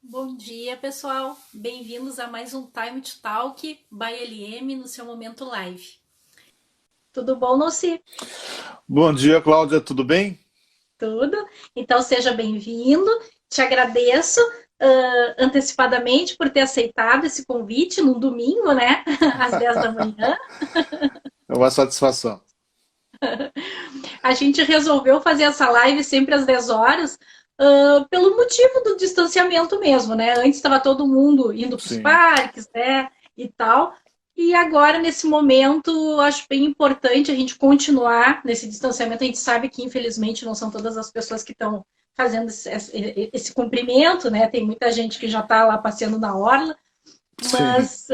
Bom dia, pessoal. Bem-vindos a mais um Time to Talk by LM no seu momento live. Tudo bom, Noci? Bom dia, Cláudia, tudo bem? Tudo? Então seja bem-vindo. Te agradeço antecipadamente por ter aceitado esse convite num domingo, né? Às 10 da manhã. É uma satisfação. A gente resolveu fazer essa live sempre às 10 horas, pelo motivo do distanciamento mesmo, né? Antes estava todo mundo indo para os Sim, parques, né? E tal. E agora, nesse momento, acho bem importante a gente continuar nesse distanciamento. A gente sabe que, infelizmente, não são todas as pessoas que estão fazendo esse cumprimento, né? Tem muita gente que já está lá passeando na orla, sim, mas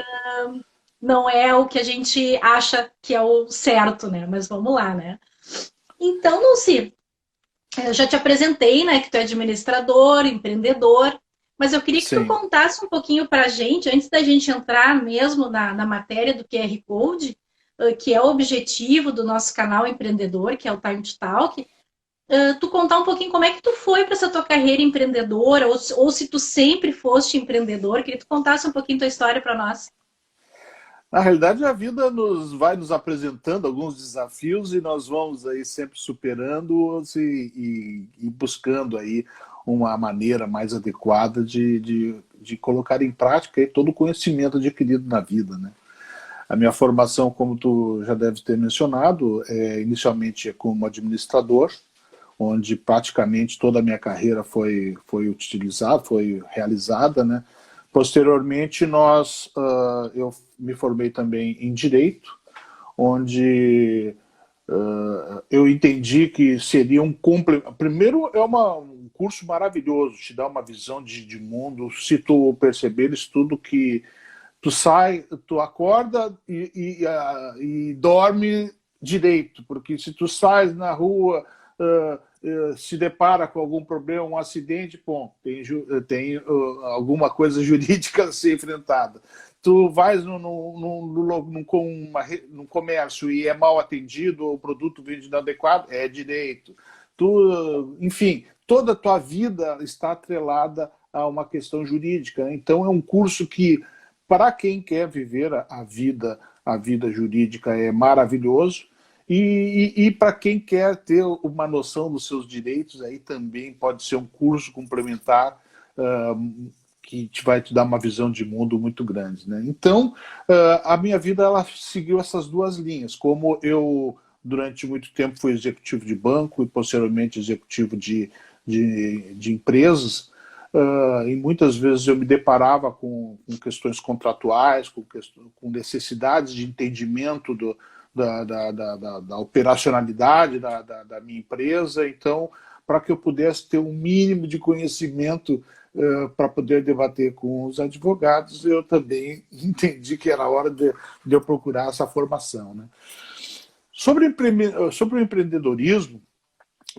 não é o que a gente acha que é o certo, né? Mas vamos lá, né? Então, não se eu já te apresentei, né, que tu é administrador, empreendedor, mas eu queria que tu sim, contasse um pouquinho para a gente, antes da gente entrar mesmo na matéria do QR Code, que é o objetivo do nosso canal empreendedor, que é o Time to Talk, tu contar um pouquinho como é que tu foi para essa tua carreira empreendedora, ou se tu sempre foste empreendedor, queria que tu contasse um pouquinho tua história para nós. Na realidade, a vida vai nos apresentando alguns desafios e nós vamos aí sempre superando-os e buscando aí uma maneira mais adequada de colocar em prática aí todo o conhecimento adquirido na vida, né? A minha formação, como tu já deve ter mencionado, inicialmente é como administrador, onde praticamente toda a minha carreira foi utilizada, foi realizada, né? Posteriormente, eu me formei também em Direito, onde eu entendi que seria um complemento. Primeiro, um curso maravilhoso, te dá uma visão de mundo. Se tu perceberes tudo que tu sai, tu acorda e dorme direito, porque se tu sai na rua, se depara com algum problema, um acidente, bom, tem alguma coisa jurídica a ser enfrentada. Tu vais num comércio e é mal atendido, ou o produto vende inadequado, é direito. Enfim, toda a tua vida está atrelada a uma questão jurídica. Então, é um curso que, para quem quer viver a vida jurídica, é maravilhoso. E para quem quer ter uma noção dos seus direitos, aí também pode ser um curso complementar que vai te dar uma visão de mundo muito grande, né? Então, a minha vida ela seguiu essas duas linhas. Como eu, durante muito tempo, fui executivo de banco e, posteriormente, executivo de empresas, e muitas vezes eu me deparava com questões contratuais, com necessidades de entendimento da operacionalidade da minha empresa. Então, para que eu pudesse ter um mínimo de conhecimento para poder debater com os advogados, eu também entendi que era hora de eu procurar essa formação, né? Sobre o empreendedorismo,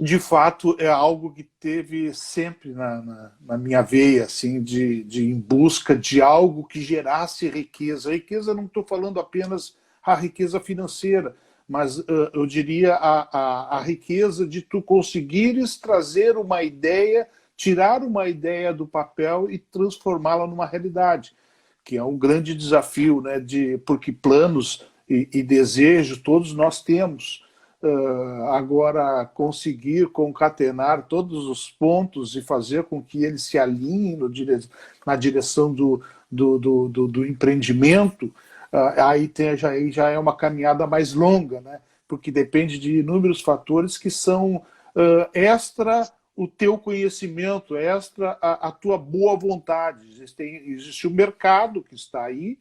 de fato, é algo que teve sempre na minha veia, assim, de em busca de algo que gerasse riqueza. Riqueza, não estou falando apenas a riqueza financeira, mas eu diria a riqueza de tu conseguires trazer uma ideia, tirar uma ideia do papel e transformá-la numa realidade, que é um grande desafio, né? Porque planos e desejos todos nós temos. Agora, conseguir concatenar todos os pontos e fazer com que eles se alinhem na direção do empreendimento, aí já é uma caminhada mais longa, né? Porque depende de inúmeros fatores que são extra o teu conhecimento, extra a tua boa vontade. Existe o mercado que está aí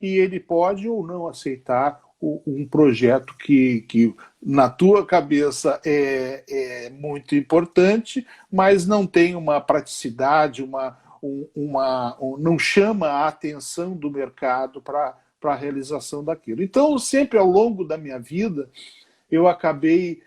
e ele pode ou não aceitar um projeto que na tua cabeça é muito importante, mas não tem uma praticidade, não chama a atenção do mercado para a realização daquilo. Então, sempre ao longo da minha vida, eu acabei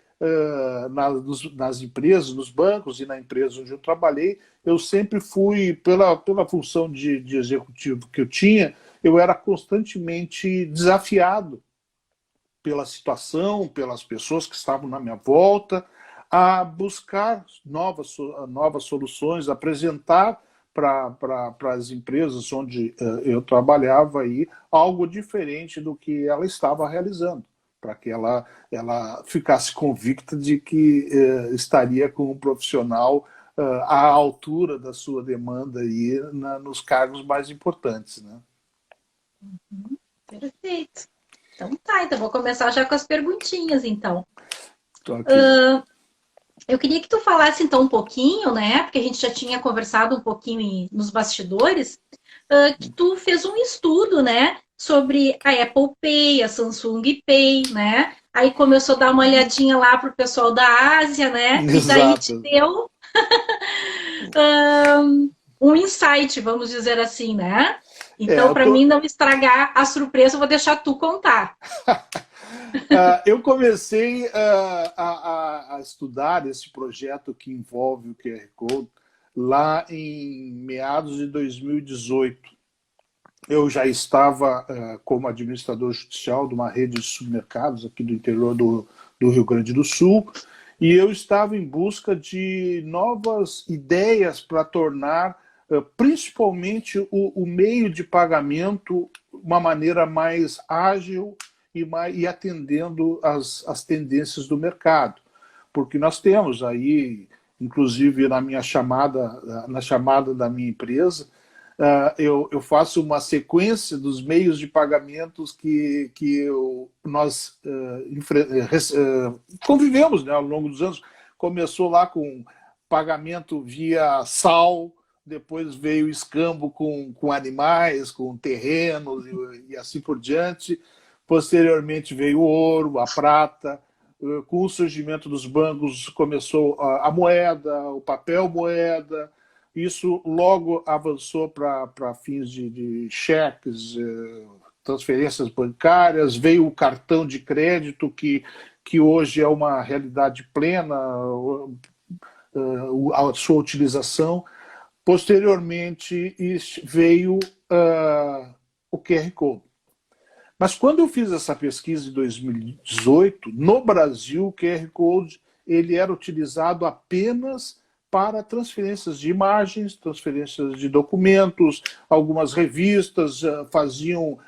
nas empresas, nos bancos e na empresa onde eu trabalhei, eu sempre fui, pela função de executivo que eu tinha, eu era constantemente desafiado pela situação, pelas pessoas que estavam na minha volta, a buscar novas soluções, apresentar para as empresas onde eu trabalhava aí algo diferente do que ela estava realizando, para que ela ficasse convicta de que estaria com um profissional à altura da sua demanda aí nos cargos mais importantes, né? Perfeito. Então tá, então vou começar já com as perguntinhas, então. Okay. Eu queria que tu falasse então um pouquinho, né? Porque a gente já tinha conversado um pouquinho nos bastidores, que tu fez um estudo, né? Sobre a Apple Pay, a Samsung Pay, né? Aí começou a dar uma olhadinha lá pro pessoal da Ásia, né? E daí te Exato. deu um insight, vamos dizer assim, né? Então, Eu para mim não estragar a surpresa, eu vou deixar tu contar. Eu comecei a estudar esse projeto que envolve o QR Code lá em meados de 2018. Eu já estava como administrador judicial de uma rede de supermercados aqui do interior do Rio Grande do Sul, e eu estava em busca de novas ideias para tornar principalmente o meio de pagamento uma maneira mais ágil e atendendo as tendências do mercado. Porque nós temos aí, inclusive na chamada da minha empresa, eu faço uma sequência dos meios de pagamentos que nós convivemos, né, ao longo dos anos. Começou lá com pagamento via sal, depois veio escambo com animais, com terrenos e assim por diante. Posteriormente veio o ouro, a prata. Com o surgimento dos bancos começou a moeda, o papel moeda. Isso logo avançou para fins de cheques, transferências bancárias, veio o cartão de crédito, que hoje é uma realidade plena, a sua utilização. Posteriormente veio o QR Code. Mas quando eu fiz essa pesquisa em 2018, no Brasil, o QR Code ele era utilizado apenas para transferências de imagens, transferências de documentos, algumas revistas faziam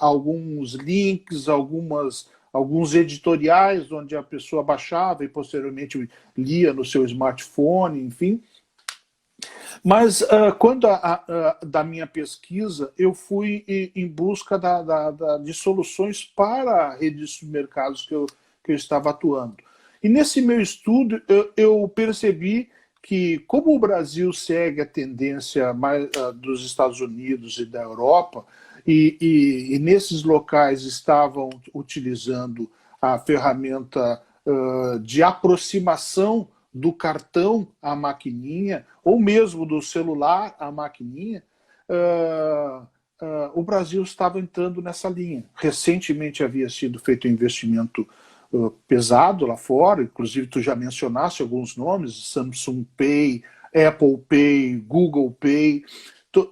alguns links, alguns editoriais onde a pessoa baixava e posteriormente lia no seu smartphone, enfim. Mas quando da minha pesquisa, eu fui em busca de soluções para a rede de supermercados que eu estava atuando. E nesse meu estudo, eu percebi que, como o Brasil segue a tendência mais, dos Estados Unidos e da Europa, e nesses locais estavam utilizando a ferramenta de aproximação do cartão à maquininha, ou mesmo do celular à maquininha, o Brasil estava entrando nessa linha. Recentemente havia sido feito um investimento pesado lá fora, inclusive tu já mencionaste alguns nomes, Samsung Pay, Apple Pay, Google Pay,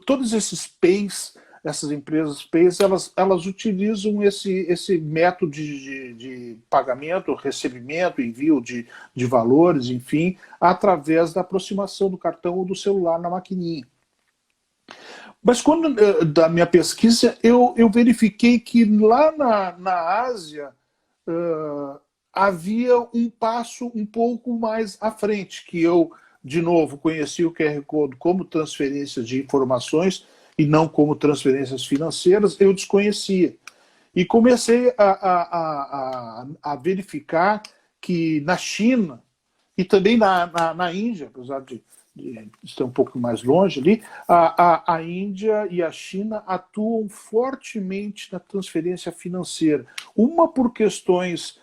todos esses Pays, essas empresas Pays, elas utilizam esse método de pagamento, recebimento, envio de valores, enfim, através da aproximação do cartão ou do celular na maquininha. Mas quando da minha pesquisa, eu verifiquei que lá na Ásia havia um passo um pouco mais à frente, que eu, de novo, conheci o QR Code como transferência de informações e não como transferências financeiras, eu desconhecia. E comecei a verificar que na China e também na Índia, apesar de estar um pouco mais longe ali, a Índia e a China atuam fortemente na transferência financeira. Uma por questões...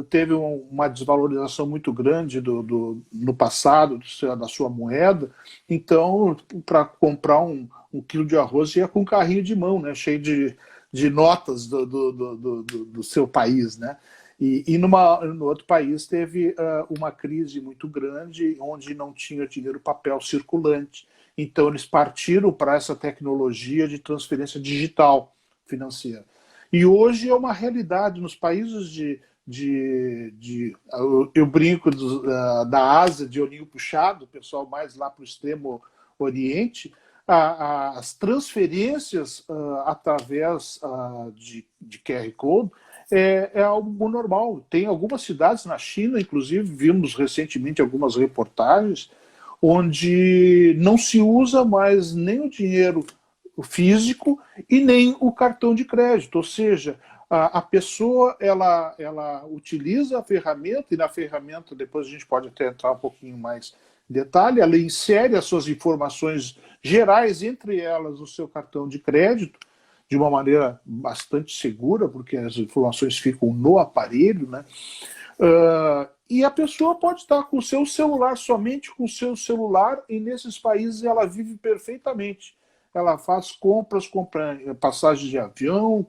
teve uma desvalorização muito grande no passado da sua moeda, então para comprar um quilo de arroz ia com um carrinho de mão, né, cheio de notas do seu país, né? E no outro país teve uma crise muito grande, onde não tinha dinheiro papel circulante. Então eles partiram para essa tecnologia de transferência digital financeira. E hoje é uma realidade nos países eu brinco da Ásia, de olhinho puxado, o pessoal mais lá para o extremo Oriente, as transferências através de QR Code é algo normal. Tem algumas cidades na China, inclusive vimos recentemente algumas reportagens, onde não se usa mais nem o dinheiro físico e nem o cartão de crédito, ou seja, a pessoa ela utiliza a ferramenta, e na ferramenta, depois a gente pode até entrar um pouquinho mais em detalhe, ela insere as suas informações gerais, entre elas o seu cartão de crédito, de uma maneira bastante segura, porque as informações ficam no aparelho, né? E a pessoa pode estar com o seu celular, somente com o seu celular, e nesses países ela vive perfeitamente. Ela faz compras, compra passagens de avião,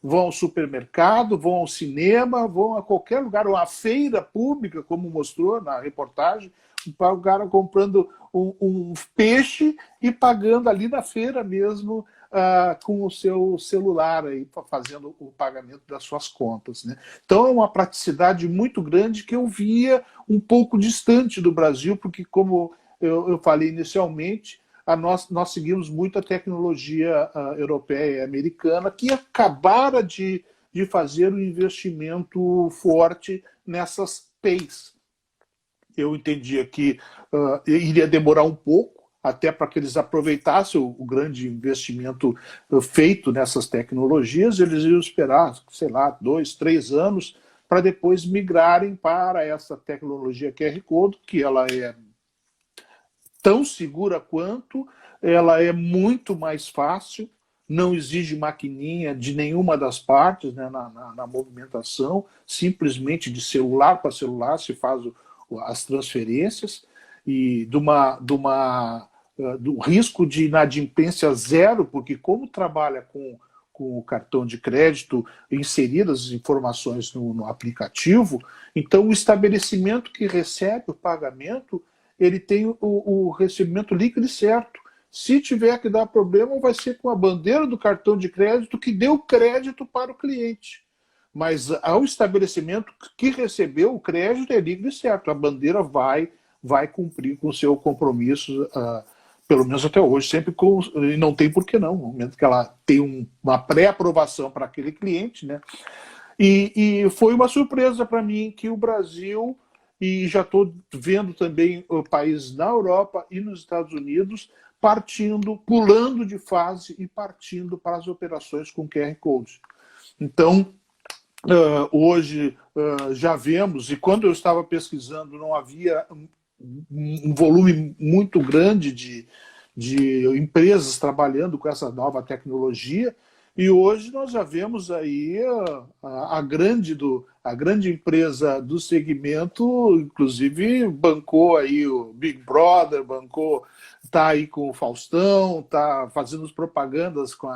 vão ao supermercado, vão ao cinema, vão a qualquer lugar, ou à feira pública, como mostrou na reportagem, o cara comprando um peixe e pagando ali na feira mesmo, com o seu celular, aí, fazendo o pagamento das suas contas, né? Então é uma praticidade muito grande que eu via um pouco distante do Brasil, porque, como eu falei inicialmente, nós seguimos muito a tecnologia europeia e americana, que acabara de fazer um investimento forte nessas PEIs. Eu entendia que iria demorar um pouco, até para que eles aproveitassem o grande investimento feito nessas tecnologias. Eles iam esperar, sei lá, 2, 3 anos, para depois migrarem para essa tecnologia QR Code, que ela é tão segura quanto, ela é muito mais fácil, não exige maquininha de nenhuma das partes, né, na movimentação, simplesmente de celular para celular se faz as transferências, e do risco de inadimplência zero, porque como trabalha com o cartão de crédito, inseridas as informações no aplicativo, então o estabelecimento que recebe o pagamento, ele tem o recebimento líquido certo. Se tiver que dar problema, vai ser com a bandeira do cartão de crédito que deu crédito para o cliente. Mas ao estabelecimento que recebeu o crédito é líquido certo. A bandeira vai cumprir com o seu compromisso, pelo menos até hoje, sempre e não tem por que não, no momento que ela tem uma pré-aprovação para aquele cliente, né? E foi uma surpresa para mim que o Brasil, e já estou vendo também países na Europa e nos Estados Unidos, pulando de fase e partindo para as operações com QR Code. Então, hoje já vemos, e quando eu estava pesquisando não havia um volume muito grande de empresas trabalhando com essa nova tecnologia, e hoje nós já vemos aí a grande empresa do segmento, inclusive bancou aí o Big Brother, está aí com o Faustão, está fazendo as propagandas com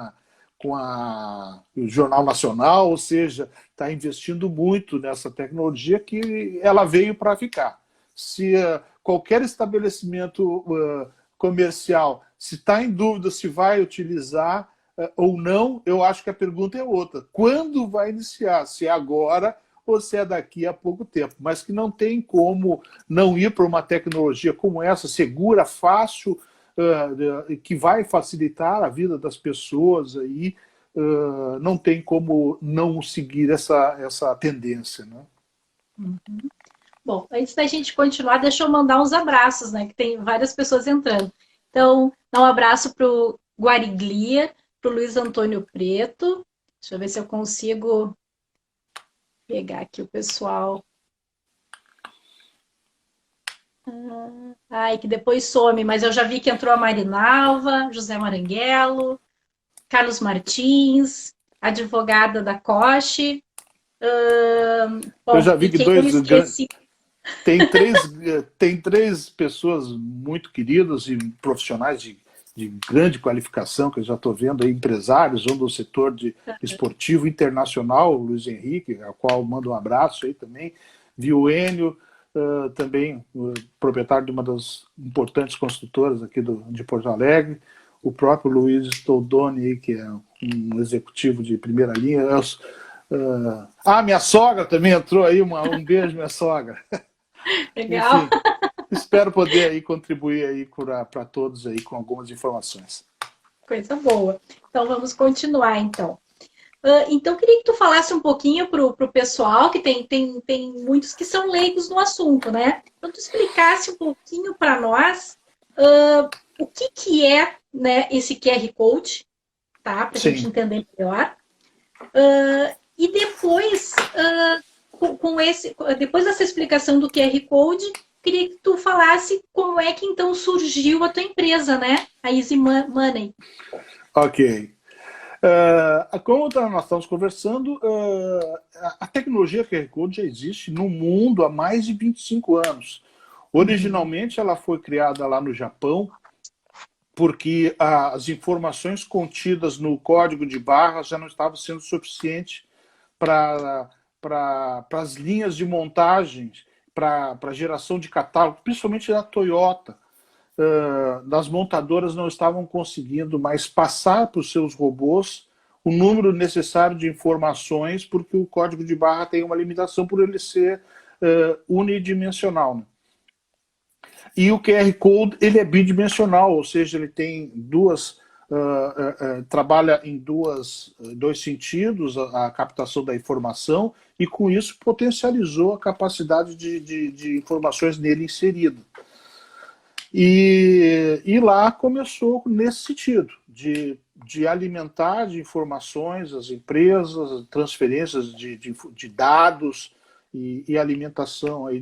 o Jornal Nacional, ou seja, está investindo muito nessa tecnologia que ela veio para ficar. Se qualquer estabelecimento comercial, se está em dúvida se vai utilizar ou não, eu acho que a pergunta é outra. Quando vai iniciar? Se é agora ou se é daqui a pouco tempo. Mas que não tem como não ir para uma tecnologia como essa, segura, fácil, que vai facilitar a vida das pessoas aí, não tem como não seguir essa tendência, né? Uhum. Bom, antes da gente continuar, deixa eu mandar uns abraços, né? Que tem várias pessoas entrando. Então, dá um abraço para o Guariglia, para o Luiz Antônio Preto. Deixa eu ver se eu consigo pegar aqui o pessoal. Ai, que depois some, mas eu já vi que entrou a Marinalva, José Maranguelo, Carlos Martins, advogada da Coche. Bom, eu já vi que tem três pessoas muito queridas e profissionais de grande qualificação, que eu já estou vendo aí, empresários, um do setor esportivo internacional, o Luiz Henrique, ao qual mando um abraço aí também, vi o Enio, também proprietário de uma das importantes construtoras aqui de Porto Alegre, o próprio Luiz Toldoni, que é um executivo de primeira linha. Minha sogra também entrou aí, um beijo, minha sogra. Legal. Enfim, Espero poder aí contribuir aí para todos aí com algumas informações. Coisa boa. Então vamos continuar então. Então, queria que tu falasse um pouquinho para o pessoal, que tem muitos que são leigos no assunto, né? Então, tu explicasse um pouquinho para nós o que é, né, esse QR Code, tá? Para a gente entender melhor. E depois, depois dessa explicação do QR Code, queria que tu falasse como é que então surgiu a tua empresa, né? A Easy Money. Ok. Como nós estamos conversando, a tecnologia QR Code já existe no mundo há mais de 25 anos. Originalmente ela foi criada lá no Japão, porque as informações contidas no código de barras já não estavam sendo suficientes para as linhas de montagens, para a geração de catálogo, principalmente da Toyota. Das montadoras não estavam conseguindo mais passar para os seus robôs o número necessário de informações, porque o código de barra tem uma limitação por ele ser unidimensional. Né? E o QR Code ele é bidimensional, ou seja, ele tem trabalha em dois sentidos, a captação da informação, e com isso potencializou a capacidade de informações nele inseridas. E lá começou nesse sentido, de alimentar de informações as empresas, transferências de dados e alimentação aí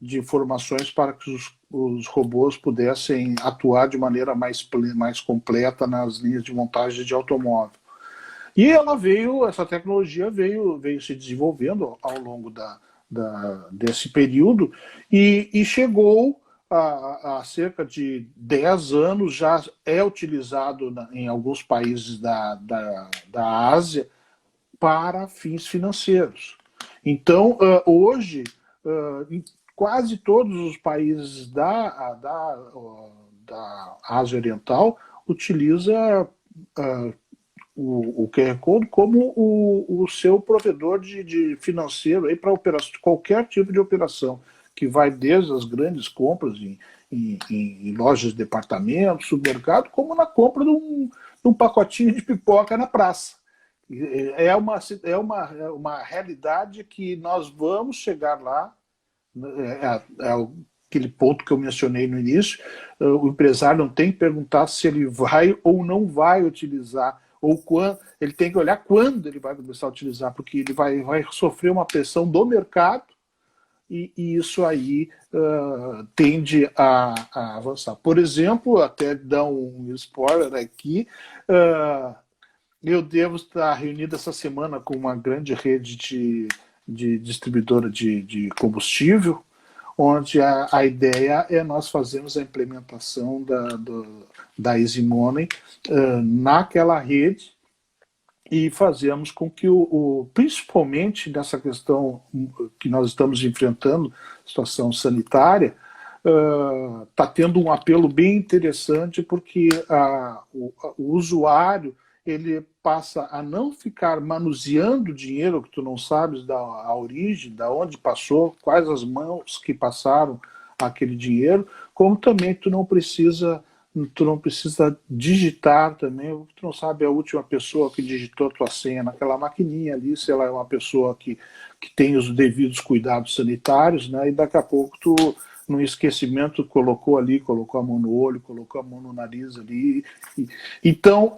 de informações para que os robôs pudessem atuar de maneira mais completa nas linhas de montagem de automóvel. E essa tecnologia veio se desenvolvendo ao longo desse período e chegou há cerca de 10 anos, já é utilizado em alguns países da Ásia para fins financeiros. Então, hoje, em quase todos os países da Ásia Oriental utiliza o QR Code como o seu provedor de financeiro para qualquer tipo de operação, que vai desde as grandes compras em lojas de departamento, supermercado, como na compra de um pacotinho de pipoca na praça. É uma realidade que nós vamos chegar lá, aquele ponto que eu mencionei no início. O empresário não tem que perguntar se ele vai ou não vai utilizar, ou quando, ele tem que olhar quando ele vai começar a utilizar, porque ele vai sofrer uma pressão do mercado, e isso aí tende a avançar. Por exemplo, até dar um spoiler aqui, eu devo estar reunido essa semana com uma grande rede de distribuidora de combustível, onde a ideia é nós fazermos a implementação da Easy Money naquela rede, e fazemos com que, principalmente nessa questão que nós estamos enfrentando, situação sanitária, está tendo um apelo bem interessante, porque o usuário ele passa a não ficar manuseando dinheiro que tu não sabes a origem, da onde passou, quais as mãos que passaram aquele dinheiro, como também tu não precisa digitar também, tu não sabe a última pessoa que digitou a tua senha naquela maquininha ali, se ela é uma pessoa que tem os devidos cuidados sanitários, né? E daqui a pouco tu, no esquecimento, colocou a mão no olho, colocou a mão no nariz ali. Então,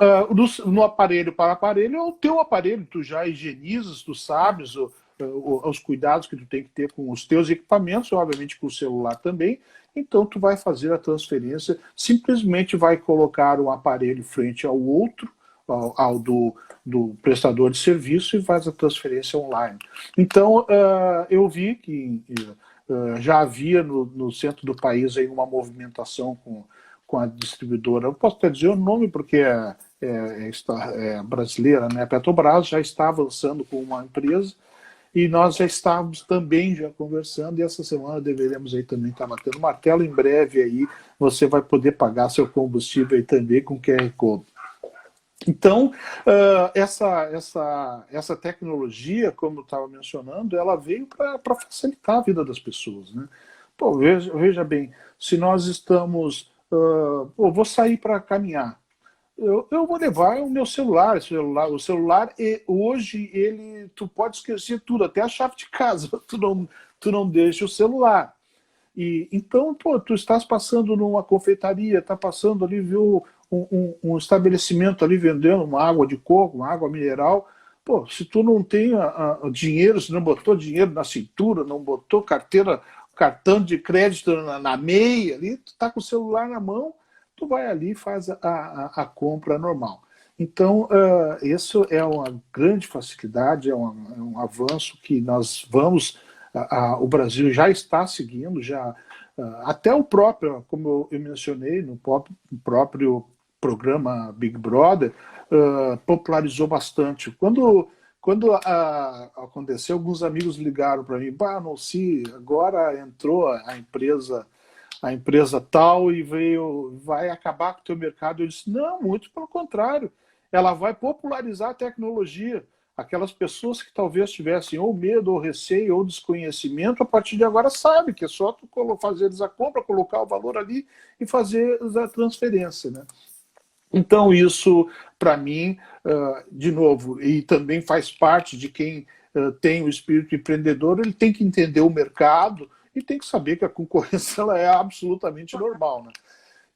no aparelho para aparelho, é o teu aparelho, tu já higienizas, tu sabes os cuidados que tu tem que ter com os teus equipamentos, obviamente com o celular também. Então, tu vai fazer a transferência, simplesmente vai colocar um aparelho frente ao outro, ao do prestador de serviço, e faz a transferência online. Então, eu vi que já havia no centro do país aí uma movimentação com a distribuidora. Eu posso até dizer o nome porque é brasileira, né? A Petrobras já está avançando com uma empresa, e nós já estávamos também já conversando, e essa semana deveremos aí também estar batendo martelo. Em breve aí você vai poder pagar seu combustível aí também com QR Code. Então, essa tecnologia, como eu estava mencionando, ela veio para facilitar a vida das pessoas, né? Pô, veja bem, se nós estamos... vou sair para caminhar. Eu vou levar o meu celular. O celular, hoje, tu pode esquecer tudo, até a chave de casa, tu não deixa o celular. E, então, pô, tu estás passando numa confeitaria, está passando ali, viu um estabelecimento ali vendendo uma água de coco, uma água mineral. Pô, se tu não tem dinheiro, se não botou dinheiro na cintura, não botou cartão de crédito na meia, ali, tu está com o celular na mão, tu vai ali e faz a compra normal. Então, isso é uma grande facilidade, é um avanço que nós vamos... o Brasil já está seguindo, até o próprio, como eu mencionei, no próprio programa Big Brother, popularizou bastante. Quando aconteceu, alguns amigos ligaram para mim, não sei, agora entrou a empresa tal e vai acabar com o teu mercado. Eu disse, não, muito pelo contrário, ela vai popularizar a tecnologia. Aquelas pessoas que talvez tivessem ou medo, ou receio, ou desconhecimento, a partir de agora sabe que é só tu fazer a compra, colocar o valor ali e fazer a transferência, né? Então isso, para mim, de novo, e também faz parte de quem tem o espírito empreendedor, ele tem que entender o mercado e tem que saber que a concorrência ela é absolutamente normal, né?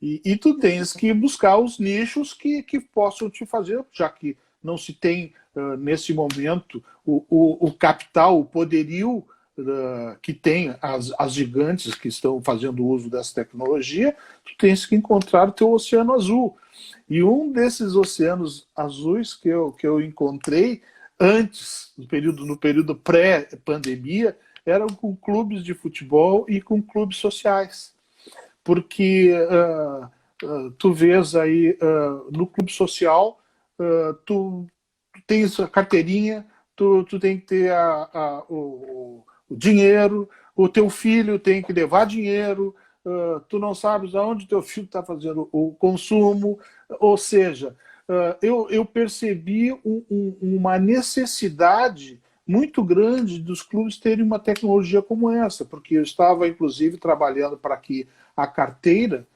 E tu tens que buscar os nichos que possam te fazer, já que não se tem, nesse momento, o capital, o poderio que tem as gigantes que estão fazendo uso dessa tecnologia, tu tens que encontrar o teu oceano azul. E um desses oceanos azuis que eu encontrei antes, no período pré-pandemia, eram com clubes de futebol e com clubes sociais. Porque tu vês aí no clube social, tu tens a carteirinha, tu tem que ter o dinheiro, o teu filho tem que levar dinheiro, tu não sabes aonde teu filho está fazendo o consumo, ou seja, eu percebi uma necessidade muito grande dos clubes terem uma tecnologia como essa, porque eu estava, inclusive, trabalhando para que a carteira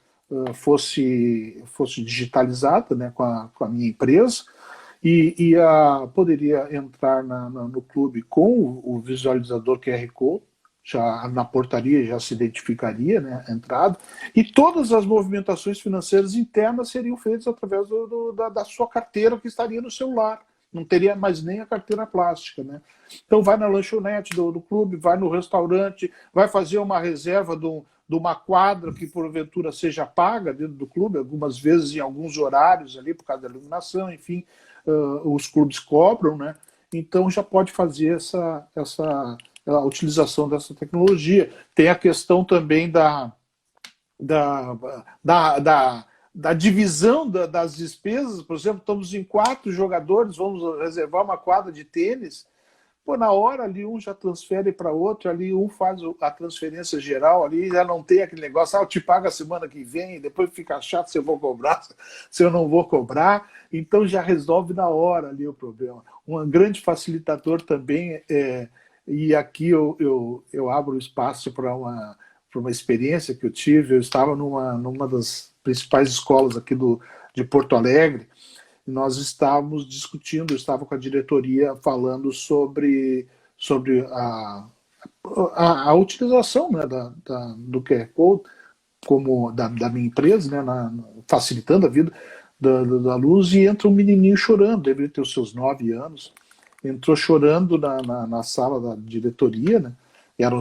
fosse digitalizada, né, com a minha empresa, e poderia entrar no clube com o visualizador QR Code, já na portaria já se identificaria, né, a entrada, e todas as movimentações financeiras internas seriam feitas através da sua carteira que estaria no celular. Não teria mais nem a carteira plástica, né? Então vai na lanchonete do clube, vai no restaurante, vai fazer uma reserva de uma quadra que porventura seja paga dentro do clube, algumas vezes em alguns horários ali, por causa da iluminação, enfim, os clubes cobram, né? Então já pode fazer a utilização dessa tecnologia. Tem a questão também da divisão das despesas. Por exemplo, estamos em 4 jogadores, vamos reservar uma quadra de tênis. Pô, na hora ali um já transfere para outro, ali um faz a transferência geral, ali já não tem aquele negócio, eu te pago a semana que vem, depois fica chato se eu vou cobrar, se eu não vou cobrar. Então já resolve na hora ali o problema. Um grande facilitador também, e aqui eu abro espaço para uma experiência que eu tive. Eu estava numa das principais escolas aqui de Porto Alegre, e nós estávamos discutindo, eu estava com a diretoria falando sobre a utilização, né, do QR Code como da minha empresa, né, facilitando a vida da luz, e entra um menininho chorando, deveria ter os seus 9 anos, entrou chorando na sala da diretoria, né?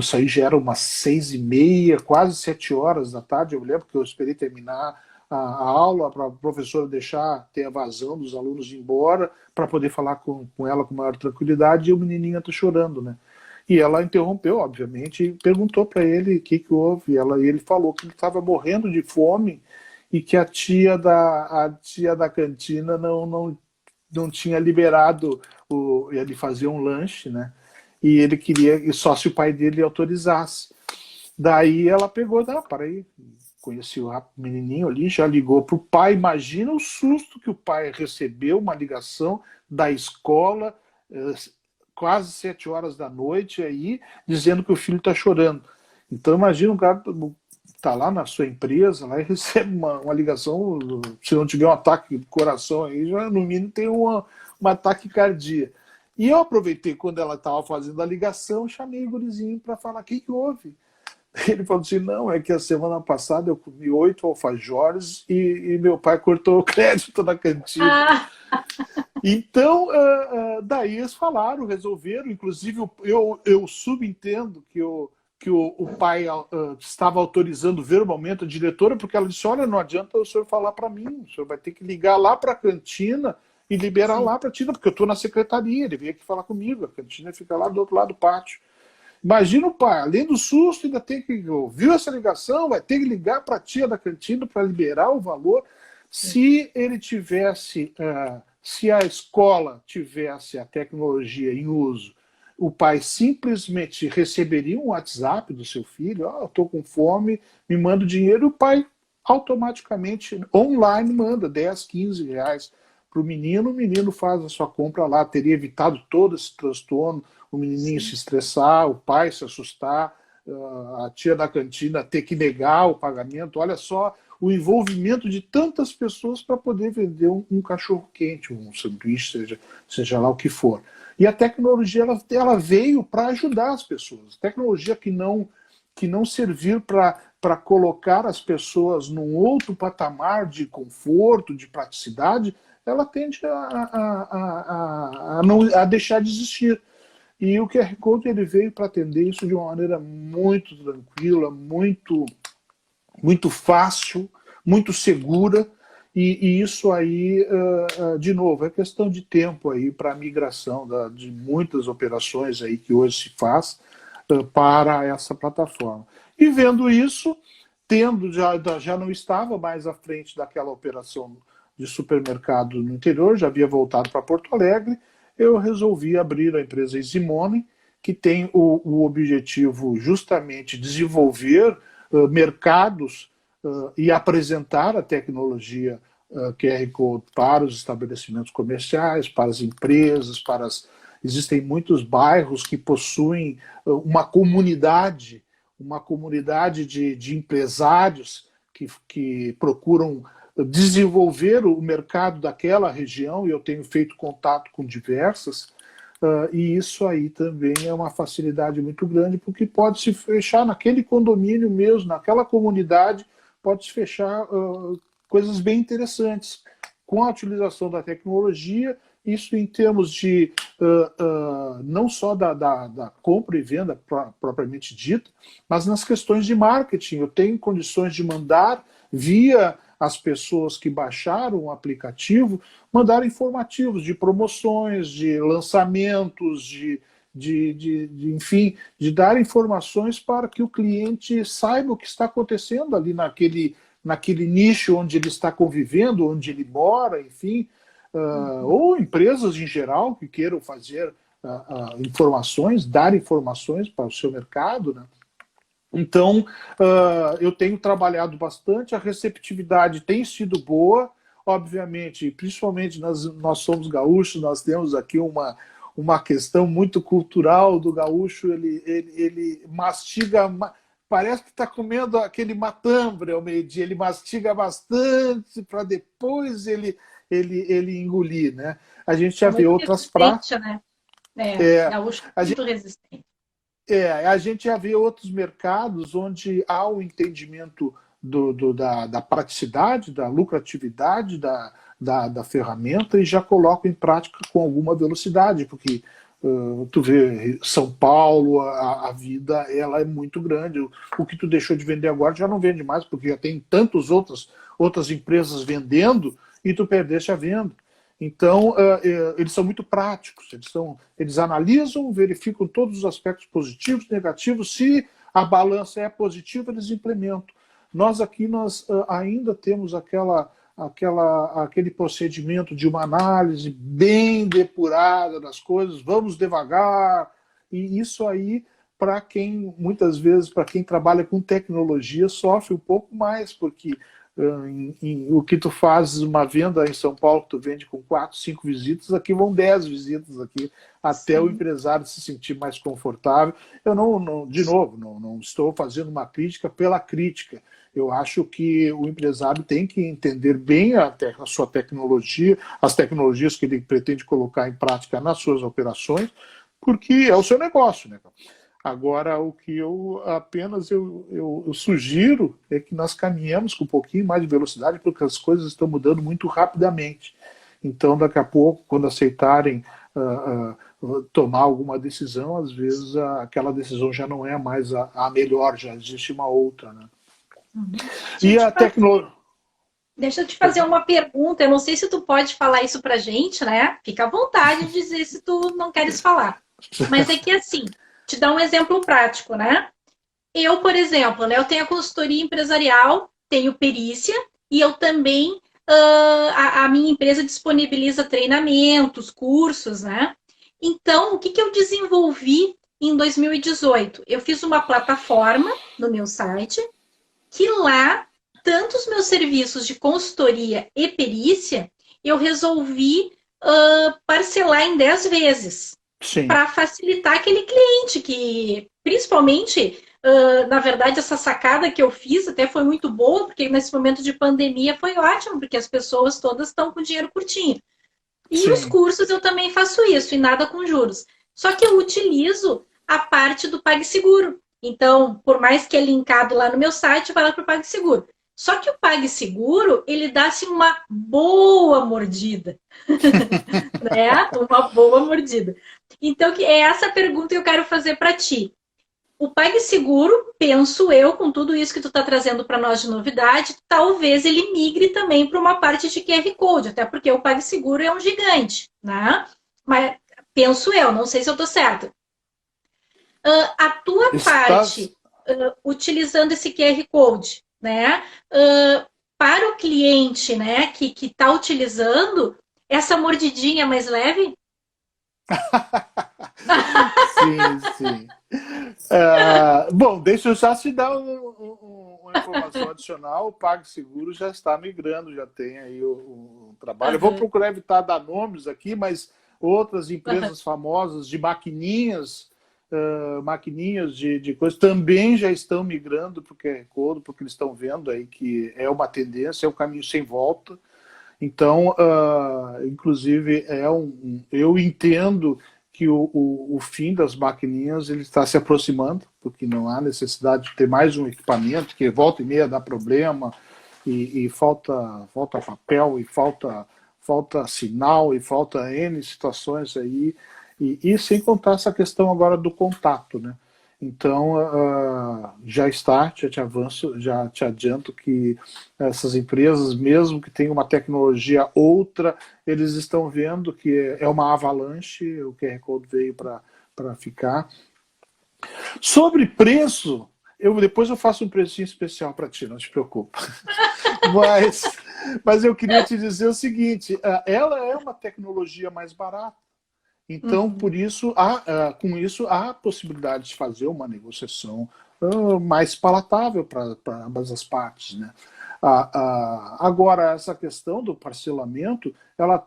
Isso aí já era umas 6h30, quase 7 horas da tarde. Eu me lembro que eu esperei terminar a aula para a professora ter a vazão dos alunos ir embora, para poder falar com ela com maior tranquilidade, e o menininho está chorando, né? E ela interrompeu, obviamente, e perguntou para ele o que houve. E ele falou que ele estava morrendo de fome e que a tia da cantina não tinha liberado ele fazer um lanche, né? E ele queria, e só se o pai dele autorizasse. Daí ela pegou, para aí, conheci o menininho ali, já ligou para o pai. Imagina o susto que o pai recebeu, uma ligação da escola, quase 7 horas da noite, aí, dizendo que o filho está chorando. Então, imagina um cara tá lá na sua empresa lá e recebe uma ligação, se não tiver um ataque do coração aí, já no mínimo tem uma ataque cardíaco. E eu aproveitei quando ela estava fazendo a ligação, chamei o gurizinho para falar: o que houve? Ele falou assim: não, é que a semana passada eu comi 8 alfajores e meu pai cortou o crédito na cantina. Ah, Então, daí eles falaram, resolveram, inclusive eu subentendo que o pai estava autorizando verbalmente a diretora, porque ela disse: olha, não adianta o senhor falar para mim, o senhor vai ter que ligar lá para a cantina e liberar sim. lá para a cantina, porque eu estou na secretaria, ele veio aqui falar comigo, a cantina fica lá do outro lado do pátio. Imagina o pai, além do susto, ainda tem que ouvir essa ligação, vai ter que ligar para a tia da cantina para liberar o valor. Se ele tivesse, se a escola tivesse a tecnologia em uso, o pai simplesmente receberia um WhatsApp do seu filho: eu estou com fome, me manda o dinheiro, e o pai automaticamente, online, manda 10, 15 reais para o menino faz a sua compra lá, teria evitado todo esse transtorno, o menininho se Sim. estressar, o pai se assustar, a tia da cantina ter que negar o pagamento. Olha só o envolvimento de tantas pessoas para poder vender um cachorro quente, um sanduíche, seja lá o que for. E a tecnologia ela veio para ajudar as pessoas. Tecnologia que não servir para colocar as pessoas num outro patamar de conforto, de praticidade, ela tende a deixar de existir. E o QR Code ele veio para atender isso de uma maneira muito tranquila, muito fácil, muito segura, e isso aí, de novo, é questão de tempo aí para a migração de muitas operações aí que hoje se faz para essa plataforma. E vendo isso, já não estava mais à frente daquela operação de supermercado no interior, já havia voltado para Porto Alegre, eu resolvi abrir a empresa EasyMoney, que tem o objetivo justamente desenvolver mercados e apresentar a tecnologia QR Code para os estabelecimentos comerciais, para as empresas, existem muitos bairros que possuem uma comunidade de empresários que procuram desenvolver o mercado daquela região, e eu tenho feito contato com diversas, e isso aí também é uma facilidade muito grande, porque pode se fechar naquele condomínio mesmo, naquela comunidade, pode se fechar coisas bem interessantes com a utilização da tecnologia. Isso em termos de não só da compra e venda propriamente dita, mas nas questões de marketing. Eu tenho condições de mandar via as pessoas que baixaram o aplicativo, mandar informativos de promoções, de lançamentos, enfim, de dar informações para que o cliente saiba o que está acontecendo ali naquele nicho onde ele está convivendo, onde ele mora, enfim, ou empresas em geral que queiram fazer informações, dar informações para o seu mercado, né? Então, eu tenho trabalhado bastante, a receptividade tem sido boa, obviamente, principalmente nós somos gaúchos, nós temos aqui uma questão muito cultural do gaúcho, ele mastiga, parece que está comendo aquele matambre ao meio-dia, ele mastiga bastante para depois ele engolir, né? A gente já É vê muito outras práticas. resistente, né? Gaúcho é A muito gente, resistente. a gente já vê outros mercados onde há o entendimento da praticidade, da lucratividade da ferramenta e já colocam em prática com alguma velocidade, porque tu vê São Paulo, a vida ela é muito grande. O que tu deixou de vender agora já não vende mais, porque já tem tantas outras empresas vendendo e tu perdeste a venda. Então, eles são muito práticos, eles analisam, verificam todos os aspectos positivos, negativos. Se a balança é positiva, eles implementam. Nós aqui ainda temos aquele procedimento de uma análise bem depurada das coisas, vamos devagar, e isso aí, muitas vezes, para quem trabalha com tecnologia, sofre um pouco mais, porque O que tu fazes uma venda em São Paulo, tu vende com 4, 5 visitas, aqui vão 10 visitas aqui, até o Sim. empresário se sentir mais confortável. Eu de novo, não estou fazendo uma crítica pela crítica. Eu acho que o empresário tem que entender bem a sua tecnologia, as tecnologias que ele pretende colocar em prática nas suas operações, porque é o seu negócio, né? Agora, o que eu sugiro é que nós caminhemos com um pouquinho mais de velocidade, porque as coisas estão mudando muito rapidamente. Então, daqui a pouco, quando aceitarem tomar alguma decisão, às vezes aquela decisão já não é mais a melhor, já existe uma outra, né? Uhum. E a tecnologia... Deixa eu te fazer uma pergunta. Eu não sei se tu pode falar isso pra gente, né? Fica à vontade de dizer se tu não queres falar. Mas é que assim, te dar um exemplo prático, né? Eu, por exemplo, né, eu tenho a consultoria empresarial, tenho perícia e eu também, a minha empresa disponibiliza treinamentos, cursos, né? Então, o que eu desenvolvi em 2018? Eu fiz uma plataforma no meu site que lá, tanto os meus serviços de consultoria e perícia, eu resolvi parcelar em 10 vezes para facilitar aquele cliente que, principalmente, na verdade, essa sacada que eu fiz até foi muito boa, porque nesse momento de pandemia foi ótimo, porque as pessoas todas estão com dinheiro curtinho. E Sim. os cursos eu também faço isso, e nada com juros. Só que eu utilizo a parte do PagSeguro. Então, por mais que é linkado lá no meu site, vai lá para o PagSeguro. Só que o PagSeguro, ele dá-se uma boa mordida. Né? Uma boa mordida. Então, é essa pergunta que eu quero fazer para ti. O PagSeguro, penso eu, com tudo isso que tu está trazendo para nós de novidade, talvez ele migre também para uma parte de QR Code, até porque o PagSeguro é um gigante, né? Mas penso eu, não sei se eu estou certa. A tua parte, utilizando esse QR Code, né? Para o cliente, né, que está utilizando, essa mordidinha é mais leve? Sim. Bom, deixa eu já te dar uma informação adicional. O PagSeguro já está migrando, já tem aí o trabalho. Eu vou procurar evitar dar nomes aqui, mas outras empresas famosas de maquininhas de coisas também já estão migrando para o QR Code, porque eles estão vendo aí que é uma tendência, é um caminho sem volta. Então, inclusive, eu entendo que o fim das maquininhas ele está se aproximando, porque não há necessidade de ter mais um equipamento, que volta e meia dá problema, e falta papel, e falta sinal, e falta N situações aí, e sem contar essa questão agora do contato, né? Então, já te avanço, já te adianto que essas empresas, mesmo que tenham uma tecnologia outra, eles estão vendo que é uma avalanche, o QR Code veio para ficar. Sobre preço, depois eu faço um precinho especial para ti, não te preocupa. Mas eu queria te dizer o seguinte, ela é uma tecnologia mais barata. Então, por isso, com isso, há a possibilidade de fazer uma negociação mais palatável para ambas as partes, né? Agora, essa questão do parcelamento, ela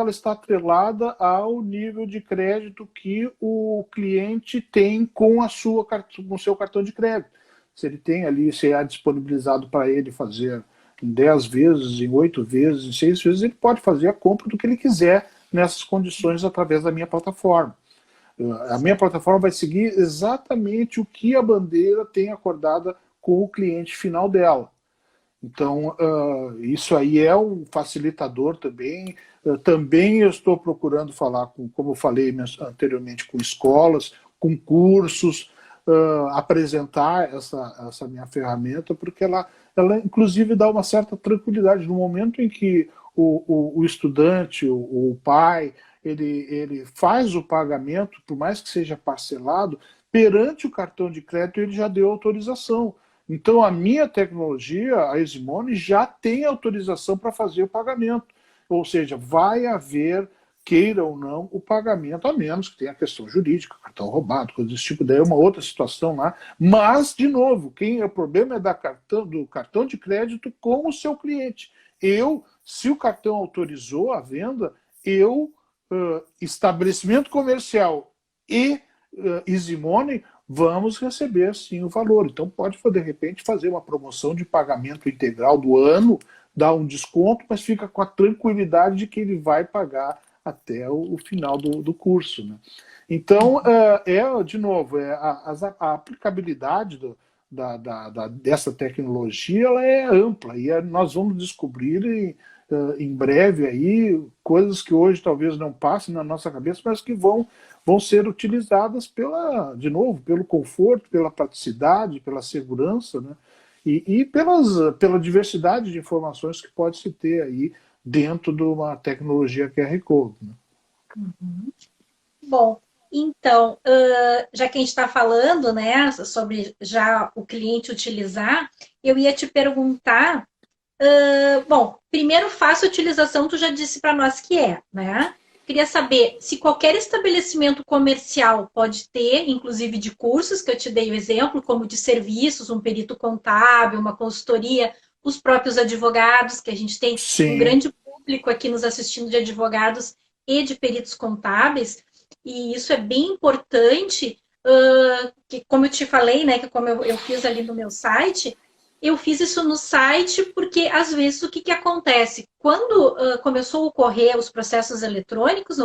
está atrelada ao nível de crédito que o cliente tem com o seu cartão de crédito. Se ele tem ali, se é disponibilizado para ele fazer em 10 vezes, em 8 vezes, em 6 vezes, ele pode fazer a compra do que ele quiser nessas condições através da minha plataforma. A minha plataforma vai seguir exatamente o que a bandeira tem acordada com o cliente final dela. Então, isso aí é um facilitador também. Também eu estou procurando falar, como eu falei anteriormente, com escolas, com cursos, apresentar essa minha ferramenta, porque ela inclusive dá uma certa tranquilidade no momento em que o estudante, o pai, ele faz o pagamento, por mais que seja parcelado, perante o cartão de crédito ele já deu autorização. Então a minha tecnologia, a Eximone, já tem autorização para fazer o pagamento. Ou seja, vai haver queira ou não o pagamento, a menos que tenha a questão jurídica, cartão roubado, coisa desse tipo, daí é uma outra situação lá. Mas, de novo, o problema é do cartão de crédito com o seu cliente. Se o cartão autorizou a venda, estabelecimento comercial e Easy Money, vamos receber sim o valor. Então pode, de repente, fazer uma promoção de pagamento integral do ano, dar um desconto, mas fica com a tranquilidade de que ele vai pagar até o final do curso. Né? Então, de novo, a aplicabilidade dessa tecnologia ela é ampla e nós vamos descobrir em breve aí coisas que hoje talvez não passem na nossa cabeça, mas que vão ser utilizadas de novo, pelo conforto, pela praticidade, pela segurança, né? E pela diversidade de informações que pode se ter aí dentro de uma tecnologia QR Code. Né? Uhum. Bom, então, já que a gente está falando, né, sobre já o cliente utilizar, eu ia te perguntar, bom, primeiro, fácil utilização, tu já disse para nós que né? Queria saber se qualquer estabelecimento comercial pode ter, inclusive de cursos, que eu te dei o exemplo, como de serviços, um perito contábil, uma consultoria, os próprios advogados, que a gente tem um Sim. grande público aqui nos assistindo de advogados e de peritos contábeis, e isso é bem importante, que como eu te falei, né, que como eu fiz ali no meu site, eu fiz isso no site porque, às vezes, o que acontece? Quando começou a ocorrer os processos eletrônicos,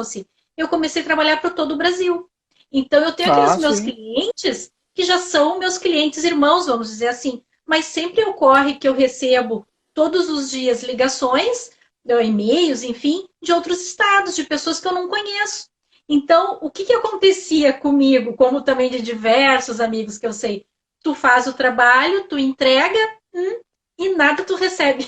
eu comecei a trabalhar para todo o Brasil. Então, eu tenho aqueles meus Sim. clientes que já são meus clientes irmãos, vamos dizer assim. Mas sempre ocorre que eu recebo todos os dias ligações, e-mails, enfim, de outros estados, de pessoas que eu não conheço. Então, o que acontecia comigo, como também de diversos amigos que eu sei? Tu faz o trabalho, tu entrega e nada tu recebe.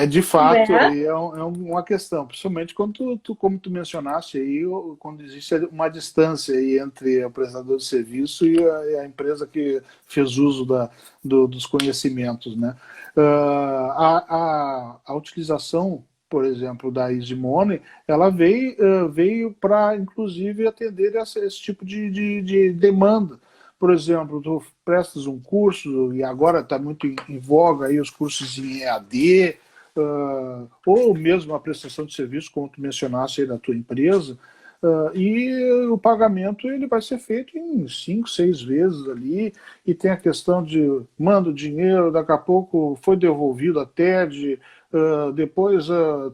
De fato, Né? aí uma questão, principalmente quando como tu mencionaste aí, quando existe uma distância aí entre o prestador de serviço e a empresa que fez uso dos conhecimentos, né? A utilização, por exemplo, da Easy Money, ela veio para, inclusive, atender esse tipo de demanda. Por exemplo, tu prestas um curso, e agora está muito em voga aí os cursos em EAD, ou mesmo a prestação de serviço, como tu mencionaste aí da tua empresa, e o pagamento ele vai ser feito em 5, 6 vezes ali, e tem a questão de manda o dinheiro, daqui a pouco foi devolvido a TED, depois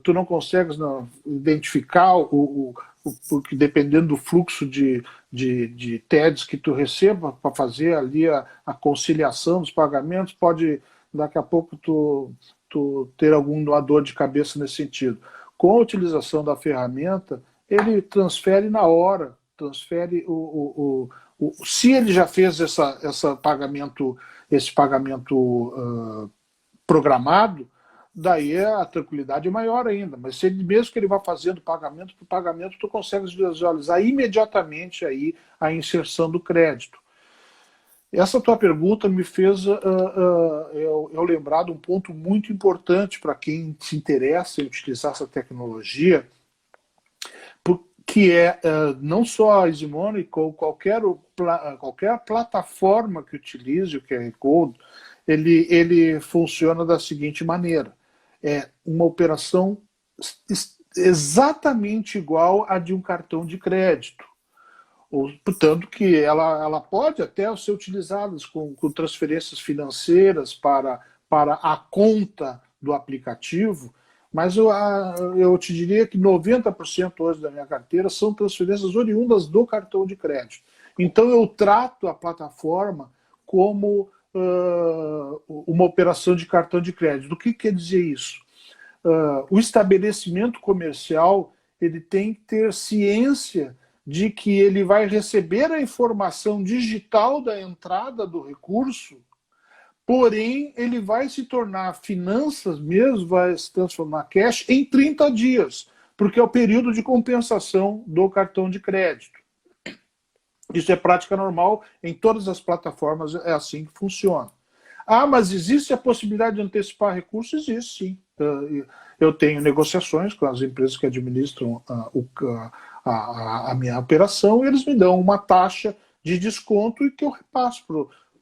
tu não consegues identificar porque dependendo do fluxo de TEDs que tu receba para fazer ali a conciliação dos pagamentos, pode daqui a pouco tu ter alguma dor de cabeça nesse sentido. Com a utilização da ferramenta, ele transfere na hora, transfere se ele já fez esse pagamento programado, daí a tranquilidade é maior ainda. Mas se ele, mesmo que ele vá fazendo pagamento por pagamento, tu consegues visualizar imediatamente aí a inserção do crédito. Essa tua pergunta me fez eu lembrar de um ponto muito importante para quem se interessa em utilizar essa tecnologia, que é não só a Easy Money, como qualquer plataforma que utilize o QR Code, ele funciona da seguinte maneira. É uma operação exatamente igual à de um cartão de crédito. Portanto, que ela pode até ser utilizada com transferências financeiras para a conta do aplicativo, mas eu te diria que 90% hoje da minha carteira são transferências oriundas do cartão de crédito. Então eu trato a plataforma como uma operação de cartão de crédito. O que quer dizer isso? O estabelecimento comercial ele tem que ter ciência de que ele vai receber a informação digital da entrada do recurso, porém ele vai se tornar finanças mesmo, vai se transformar cash em 30 dias, porque é o período de compensação do cartão de crédito. Isso é prática normal em todas as plataformas, é assim que funciona. Ah, mas existe a possibilidade de antecipar recursos? Existe sim. eu tenho negociações com as empresas que administram a minha operação, e eles me dão uma taxa de desconto e que eu repasso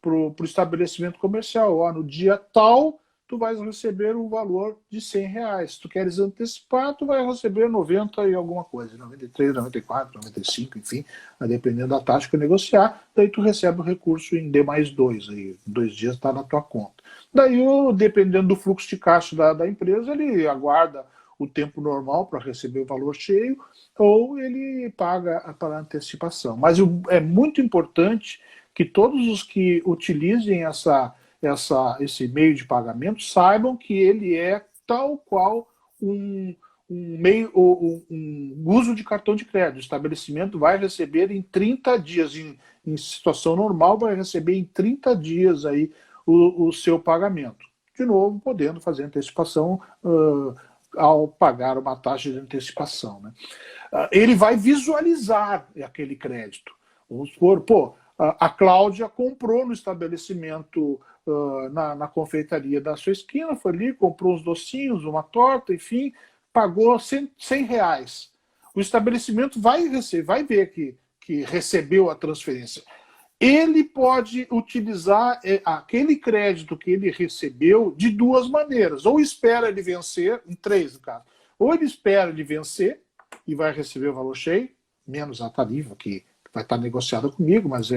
para o estabelecimento comercial. No dia tal, tu vais receber um valor de R$100. Se tu queres antecipar, tu vai receber 90 e alguma coisa, 93, 94, 95, enfim, dependendo da taxa que eu negociar. Daí tu recebe o recurso em D mais 2, aí 2 dias está na tua conta. Daí, dependendo do fluxo de caixa da empresa, ele aguarda o tempo normal para receber o valor cheio, ou ele paga para antecipação. Mas é muito importante que todos os que utilizem esse meio de pagamento saibam que ele é tal qual um uso de cartão de crédito. O estabelecimento vai receber em 30 dias, em situação normal, vai receber em 30 dias aí o seu pagamento. De novo, podendo fazer antecipação ao pagar uma taxa de antecipação, né? Ele vai visualizar aquele crédito. Vamos supor, a Cláudia comprou no estabelecimento, na confeitaria da sua esquina, foi ali, comprou uns docinhos, uma torta, enfim, pagou R$100. O estabelecimento vai ver que recebeu a transferência. Ele pode utilizar aquele crédito que ele recebeu de duas maneiras. Ou espera ele vencer, em 3 no caso. Ou ele espera ele vencer e vai receber o valor cheio, menos a tarifa que vai estar negociada comigo, mas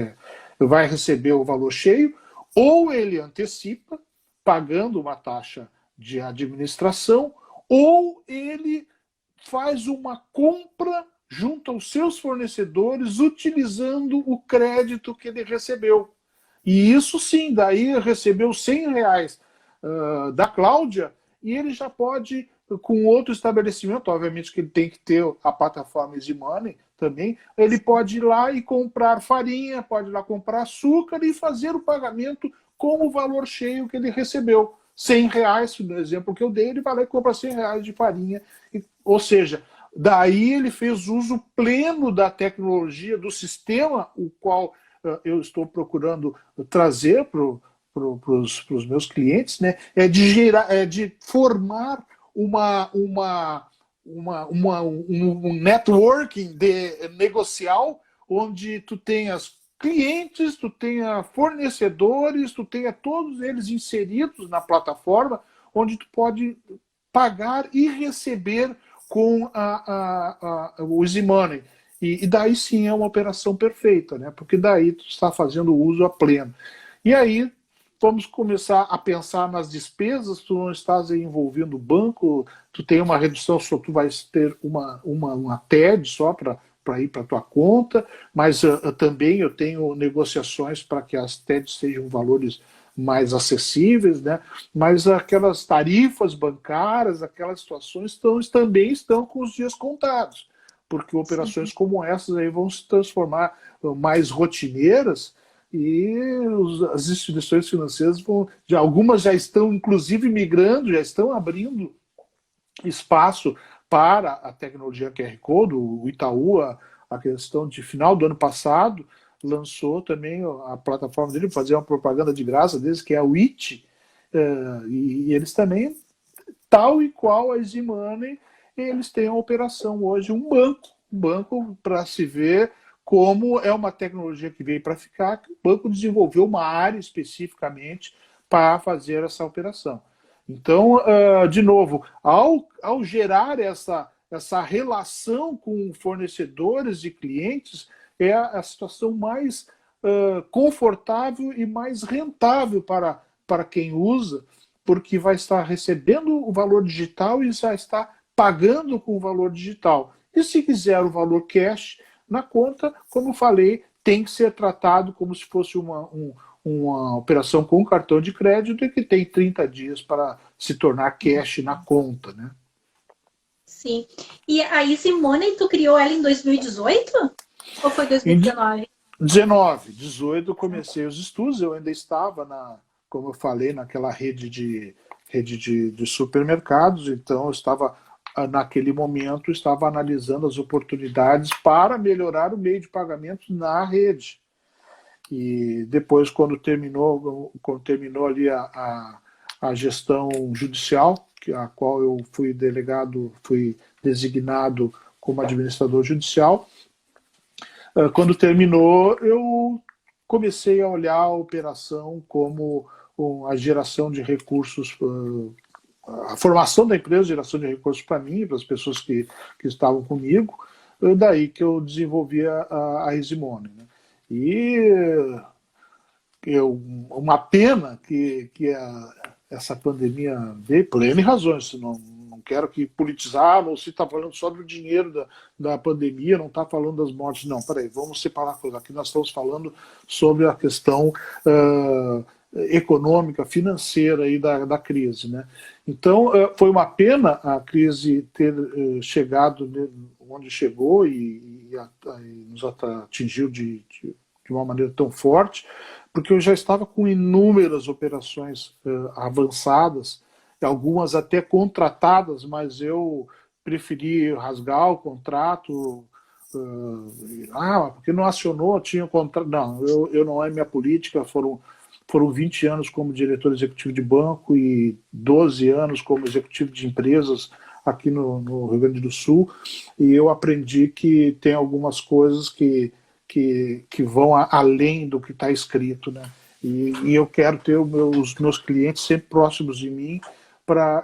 vai receber o valor cheio. Ou ele antecipa, pagando uma taxa de administração, ou ele faz uma compra junto aos seus fornecedores, utilizando o crédito que ele recebeu. E isso sim, daí recebeu R$100 da Cláudia, e ele já pode, com outro estabelecimento, obviamente que ele tem que ter a plataforma Easy Money também, ele pode ir lá e comprar farinha, pode ir lá comprar açúcar e fazer o pagamento com o valor cheio que ele recebeu. R$100, no exemplo que eu dei, ele vai lá e compra R$100 de farinha. Ou seja, daí ele fez uso pleno da tecnologia, do sistema, o qual eu estou procurando trazer para os meus clientes, né? De formar um networking negocial, onde tu tenhas clientes, tu tenha fornecedores, tu tenha todos eles inseridos na plataforma, onde tu pode pagar e receber com o Easy Money. E daí sim é uma operação perfeita, né? Porque daí tu está fazendo uso a pleno. E aí vamos começar a pensar nas despesas. Tu não estás envolvendo o banco, tu tem uma redução, só tu vais ter uma TED só para ir para a tua conta, mas também eu tenho negociações para que as TEDs sejam valores mais acessíveis, né? Mas aquelas tarifas bancárias, aquelas situações também estão com os dias contados, porque operações Sim. como essas aí vão se transformar mais rotineiras, e as instituições financeiras algumas já estão inclusive migrando, já estão abrindo espaço para a tecnologia QR Code. O Itaú, a questão de final do ano passado, lançou também a plataforma dele, fazer uma propaganda de graça deles, que é a WIT, e eles também, tal e qual a Easy Money, eles têm a operação hoje, um banco para se ver como é uma tecnologia que veio para ficar, que o banco desenvolveu uma área especificamente para fazer essa operação. Então, de novo, ao gerar essa relação com fornecedores e clientes, é a situação mais confortável e mais rentável para quem usa, porque vai estar recebendo o valor digital e já está pagando com o valor digital. E se quiser o valor cash na conta, como eu falei, tem que ser tratado como se fosse uma operação com cartão de crédito, e que tem 30 dias para se tornar cash na conta, né? Sim. E a Easy Money, tu criou ela em 2018? Ou foi 2019? 18 eu comecei os estudos, eu ainda estava, como eu falei, naquela rede de supermercados, então eu estava, naquele momento, estava analisando as oportunidades para melhorar o meio de pagamento na rede. E depois, quando terminou ali a gestão judicial, a qual eu fui designado como administrador judicial. Quando terminou, eu comecei a olhar a operação como a geração de recursos, a formação da empresa, geração de recursos para mim e para as pessoas que estavam comigo, daí que eu desenvolvi a Easimone, né? E uma pena que essa pandemia veio por N razões, não quero que politizar, ou se está falando só do dinheiro da pandemia, não está falando das mortes, não, peraí, vamos separar a coisa, aqui nós estamos falando sobre a questão econômica, financeira aí da crise, né? Então, foi uma pena a crise ter chegado onde chegou e nos atingiu de uma maneira tão forte, porque eu já estava com inúmeras operações avançadas, algumas até contratadas, mas eu preferi rasgar o contrato, porque não acionou, tinha contrato. Não, eu não é minha política, foram 20 anos como diretor executivo de banco e 12 anos como executivo de empresas aqui no Rio Grande do Sul, e eu aprendi que tem algumas coisas que vão além do que está escrito, né? E eu quero ter os meus clientes sempre próximos de mim,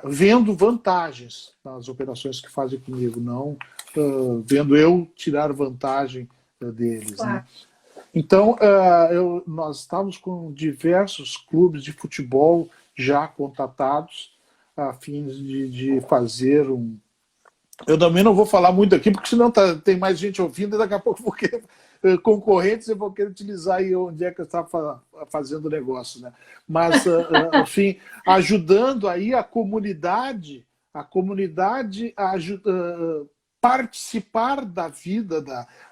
vendo vantagens nas operações que fazem comigo, não vendo eu tirar vantagem deles, claro, né? Então, nós estávamos com diversos clubes de futebol já contatados a fim de fazer Eu também não vou falar muito aqui, porque senão tem mais gente ouvindo e daqui a pouco vou querer concorrentes, eu vou querer utilizar aí onde é que eu estava fazendo negócio, né? Mas, enfim, ajudando aí a comunidade a participar da vida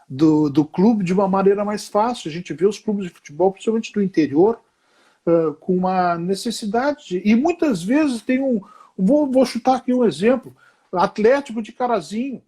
do clube de uma maneira mais fácil. A gente vê os clubes de futebol, principalmente do interior, com uma necessidade. E muitas vezes tem vou chutar aqui um exemplo. Atlético de Carazinho.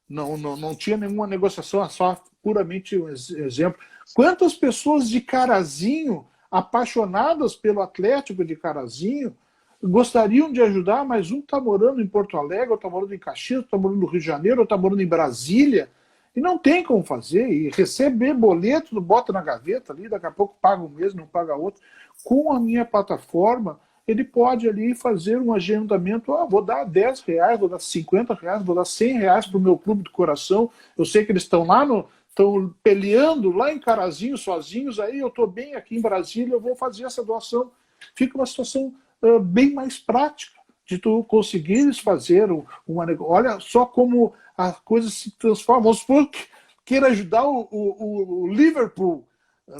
Não tinha nenhuma negociação, só puramente um exemplo. Quantas pessoas de Carazinho, apaixonadas pelo Atlético de Carazinho, gostariam de ajudar, mas um está morando em Porto Alegre, outro está morando em Caxias, outro está morando no Rio de Janeiro, outro está morando em Brasília, e não tem como fazer, e receber boleto, bota na gaveta ali, daqui a pouco paga um mês, não paga outro. Com a minha plataforma, ele pode ali fazer um agendamento, vou dar R$10, vou dar R$50, vou dar R$100 para o meu clube do coração, eu sei que eles estão lá, estão peleando lá em Carazinho sozinhos, aí eu estou bem aqui em Brasília, eu vou fazer essa doação. Fica uma situação bem mais prática de tu conseguires fazer uma negócio. Olha só como a coisa se transforma. Vamos supor que queira ajudar o Liverpool.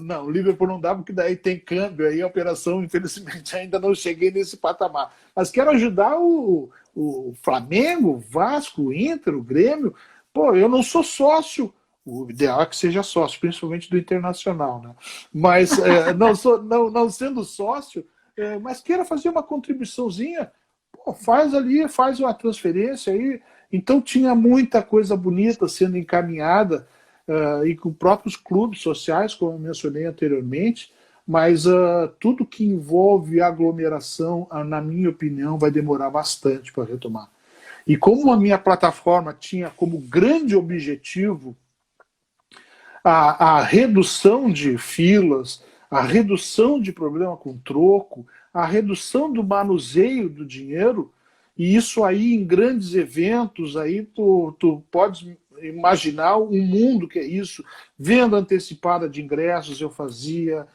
Não, o Liverpool não dá, porque daí tem câmbio, aí a operação, infelizmente, ainda não cheguei nesse patamar. Mas quero ajudar o Flamengo, o Vasco, o Inter, o Grêmio. Pô, eu não sou sócio, o ideal é que seja sócio, principalmente do Internacional, né? Mas não sendo sócio, mas queira fazer uma contribuiçãozinha, pô, faz uma transferência aí. Então tinha muita coisa bonita sendo encaminhada, e com próprios clubes sociais, como eu mencionei anteriormente, mas tudo que envolve aglomeração, na minha opinião, vai demorar bastante para retomar. E como a minha plataforma tinha como grande objetivo a redução de filas, a redução de problema com troco, a redução do manuseio do dinheiro, e isso aí em grandes eventos, aí tu pode imaginar um mundo que é isso. Venda antecipada de ingressos eu fazia,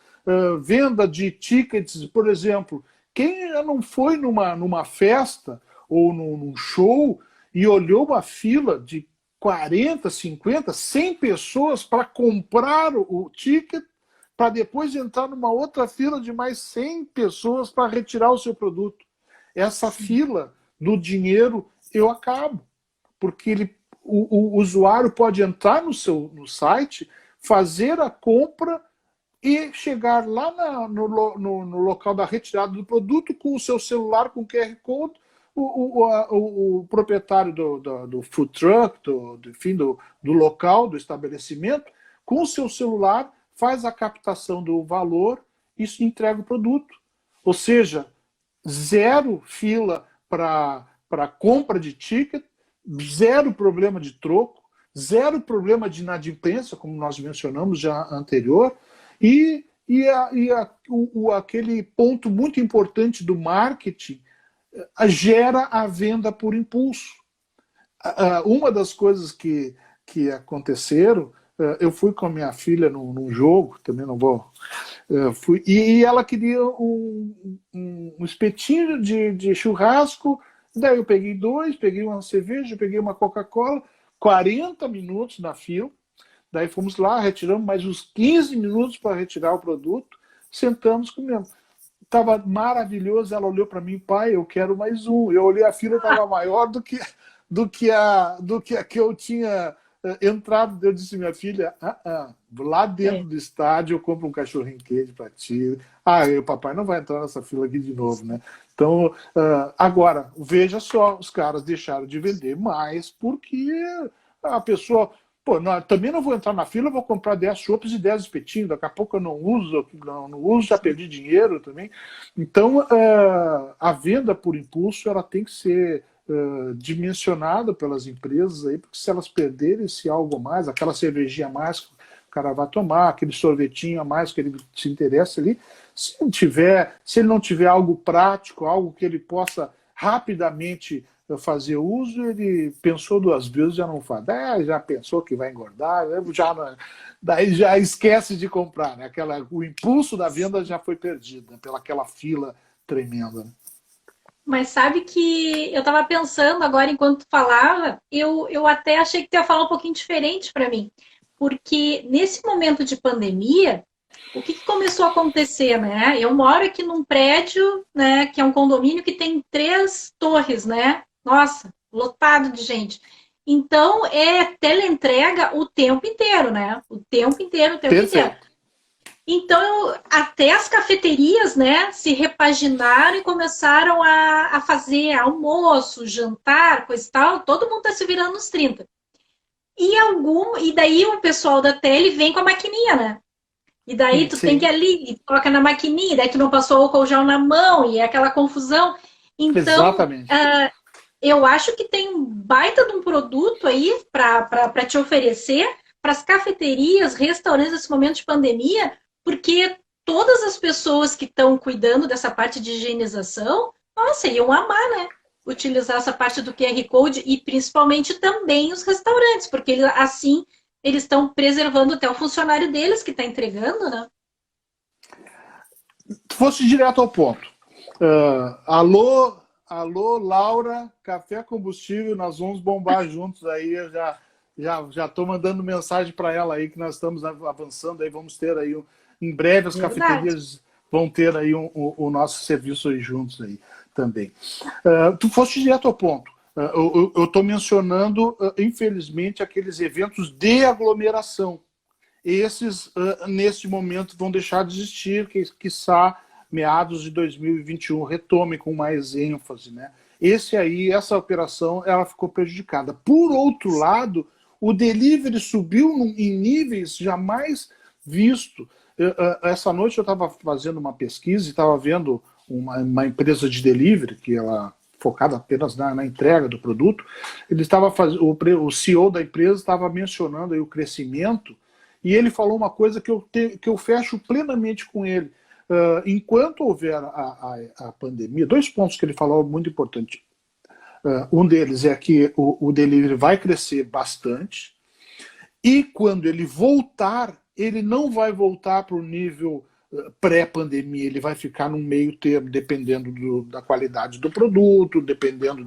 venda de tickets, por exemplo. Quem não foi numa festa ou num show e olhou uma fila de 40, 50, 100 pessoas para comprar o ticket, para depois entrar numa outra fila de mais 100 pessoas para retirar o seu produto? Essa fila do dinheiro eu acabo, porque o usuário pode entrar no site, fazer a compra e chegar lá no local da retirada do produto com o seu celular com QR Code. O proprietário do food truck, do local, do estabelecimento, com o seu celular faz a captação do valor e entrega o produto. Ou seja, zero fila para compra de ticket, zero problema de troco, zero problema de inadimplência, como nós mencionamos já anterior, aquele ponto muito importante do marketing gera a venda por impulso. Uma das coisas que aconteceram, eu fui com a minha filha num jogo, também não vou... e ela queria um espetinho de churrasco, daí eu peguei dois, peguei uma cerveja, peguei uma Coca-Cola, 40 minutos na fila, daí fomos lá, retiramos mais uns 15 minutos para retirar o produto, sentamos comendo. Estava maravilhoso, ela olhou para mim, pai, eu quero mais um. Eu olhei, a fila estava maior do que a que eu tinha entrado. Eu disse, minha filha, lá dentro do estádio eu compro um cachorrinho quente para ti. O papai não vai entrar nessa fila aqui de novo, né? Então, agora, veja só, os caras deixaram de vender mais porque a pessoa... Pô, também não vou entrar na fila, vou comprar 10 chopps e 10 espetinhos, daqui a pouco eu não uso, já perdi dinheiro também. Então, a venda por impulso ela tem que ser dimensionada pelas empresas, aí, porque se elas perderem esse algo a mais, aquela cervejinha a mais que o cara vai tomar, aquele sorvetinho a mais que ele se interessa ali, se ele não tiver algo prático, algo que ele possa rapidamente fazer uso, ele pensou duas vezes, já não faz. Já pensou que vai engordar, daí já esquece de comprar, né? O impulso da venda já foi perdido, né? Pelaquela fila tremenda. Mas sabe que eu estava pensando agora, enquanto tu falava, eu até achei que tu ia falar um pouquinho diferente para mim. Porque nesse momento de pandemia, o que começou a acontecer, né? Eu moro aqui num prédio, né, que é um condomínio que tem 3 torres, né? Nossa, lotado de gente. Então, é teleentrega o tempo inteiro, né? O tempo inteiro. Então, até as cafeterias, né, se repaginaram e começaram a fazer almoço, jantar, coisa e tal. Todo mundo está se virando nos 30. E daí o pessoal da tele vem com a maquininha, né? E daí tu tem que ir ali e coloca na maquininha, daí tu não passou álcool gel na mão, e é aquela confusão. Então, eu acho que tem um baita de um produto aí para te oferecer para as cafeterias, restaurantes nesse momento de pandemia, porque todas as pessoas que estão cuidando dessa parte de higienização, nossa, iam amar, né? Utilizar essa parte do QR Code e principalmente também os restaurantes, porque assim eles estão preservando até o funcionário deles que está entregando, né? Fosse direto ao ponto. Alô, Laura, café combustível, nós vamos bombar juntos aí. Eu já estou mandando mensagem para ela aí que nós estamos avançando aí, vamos ter aí em breve as cafeterias vão ter aí o nosso serviço aí juntos aí também. Tu foste direto ao ponto. Eu estou mencionando, infelizmente, aqueles eventos de aglomeração. Esses, neste momento, vão deixar de existir, quiçá meados de 2021 retome com mais ênfase, né? Essa operação, ela ficou prejudicada. Por outro lado, o delivery subiu em níveis jamais visto. Essa noite eu estava fazendo uma pesquisa e estava vendo uma empresa de delivery, que ela focada apenas na entrega do produto. Ele estava o CEO da empresa estava mencionando aí o crescimento, e ele falou uma coisa que eu fecho plenamente com ele. Enquanto houver a pandemia, 2 pontos que ele falou muito importantes. Um deles é que o delivery vai crescer bastante, e quando ele voltar, ele não vai voltar para o nível pré-pandemia, ele vai ficar no meio termo, dependendo da qualidade do produto, dependendo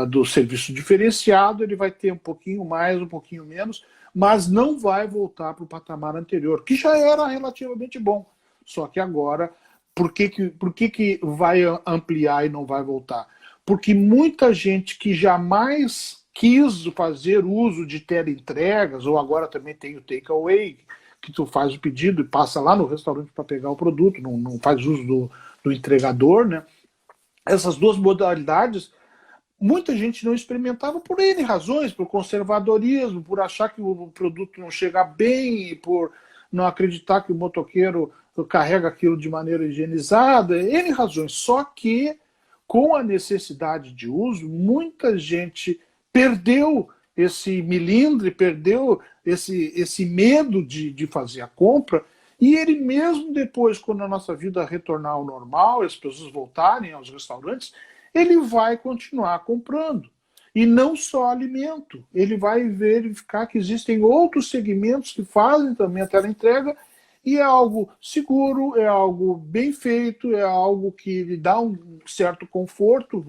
do serviço diferenciado, ele vai ter um pouquinho mais, um pouquinho menos, mas não vai voltar para o patamar anterior, que já era relativamente bom. Só que agora, por que vai ampliar e não vai voltar? Porque muita gente que jamais quis fazer uso de teleentregas, ou agora também tem o takeaway, que tu faz o pedido e passa lá no restaurante para pegar o produto, não faz uso do entregador, né? Essas 2 modalidades, muita gente não experimentava por N razões, por conservadorismo, por achar que o produto não chega bem, por não acreditar que o motoqueiro carrega aquilo de maneira higienizada, N razões. Só que, com a necessidade de uso, muita gente perdeu esse milindre, perdeu esse medo de fazer a compra, e ele mesmo depois, quando a nossa vida retornar ao normal, as pessoas voltarem aos restaurantes, ele vai continuar comprando. E não só alimento, ele vai verificar que existem outros segmentos que fazem também a teleentrega, e é algo seguro, é algo bem feito, é algo que lhe dá um certo conforto,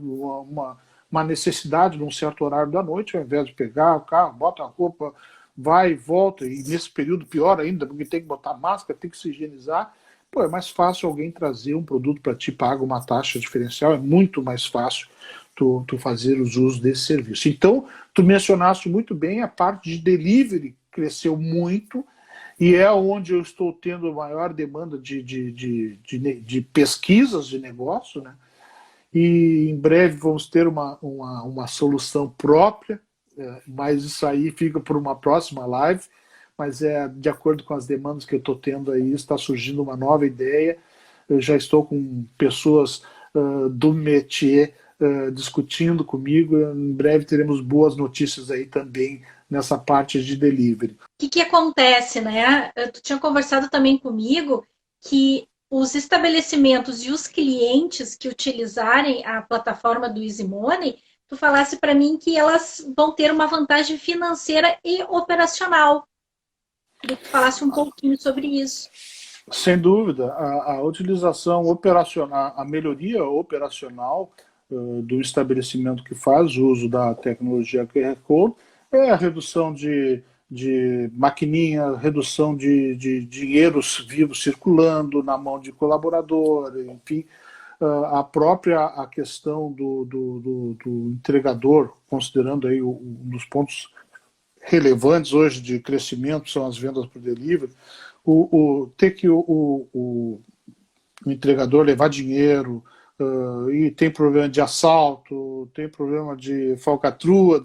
uma necessidade num certo horário da noite, ao invés de pegar o carro, bota a roupa, vai e volta, e nesse período pior ainda, porque tem que botar máscara, tem que se higienizar. Pô, é mais fácil alguém trazer um produto para ti, paga uma taxa diferencial, é muito mais fácil tu fazer os usos desse serviço. Então, tu mencionaste muito bem, a parte de delivery cresceu muito, e é onde eu estou tendo a maior demanda de pesquisas de negócio, né? E em breve vamos ter uma solução própria, mas isso aí fica por uma próxima live, mas é de acordo com as demandas que eu estou tendo aí, está surgindo uma nova ideia, eu já estou com pessoas do métier discutindo comigo, em breve teremos boas notícias aí também nessa parte de delivery. O que acontece, né? Tu tinha conversado também comigo que os estabelecimentos e os clientes que utilizarem a plataforma do EasyMoney, tu falasse para mim que elas vão ter uma vantagem financeira e operacional. Queria que tu falasse um pouquinho sobre isso. Sem dúvida, a utilização operacional, a melhoria operacional do estabelecimento que faz uso da tecnologia QR Code é a redução de maquininha, redução de dinheiros vivos circulando na mão de colaborador, enfim, a questão do entregador, considerando aí um dos pontos relevantes hoje de crescimento são as vendas por delivery, ter que o entregador levar dinheiro, e tem problema de assalto, tem problema de falcatrua,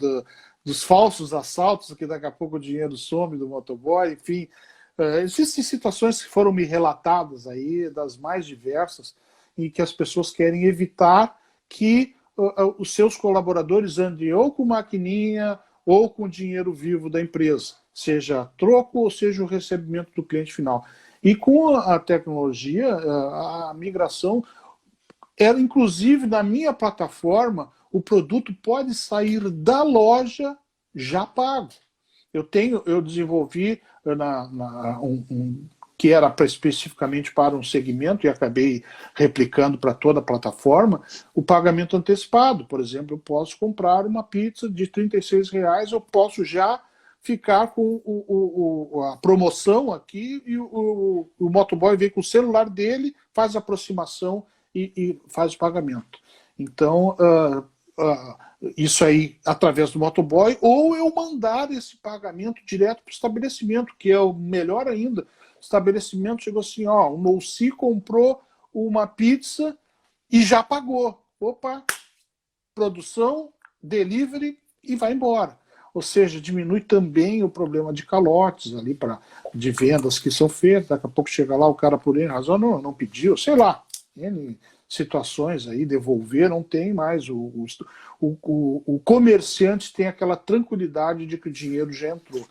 dos falsos assaltos, que daqui a pouco o dinheiro some do motoboy, enfim. Existem situações que foram me relatadas aí, das mais diversas, em que as pessoas querem evitar que os seus colaboradores andem ou com maquininha ou com dinheiro vivo da empresa, seja troco ou seja o recebimento do cliente final. E com a tecnologia, a migração, ela, inclusive na minha plataforma, o produto pode sair da loja já pago. Eu desenvolvi que era especificamente para um segmento e acabei replicando para toda a plataforma, o pagamento antecipado. Por exemplo, eu posso comprar uma pizza de R$36, eu posso já ficar com a promoção aqui e o motoboy vem com o celular dele, faz a aproximação e faz o pagamento. Então, isso aí através do motoboy, ou eu mandar esse pagamento direto para o estabelecimento, que é o melhor ainda. O estabelecimento chegou assim, ó, o Moussi comprou uma pizza e já pagou. Opa, produção, delivery e vai embora. Ou seja, diminui também o problema de calotes ali de vendas que são feitas. Daqui a pouco chega lá, o cara por N razão não pediu, sei lá. N situações aí, devolver, não tem mais. O comerciante tem aquela tranquilidade de que o dinheiro já entrou.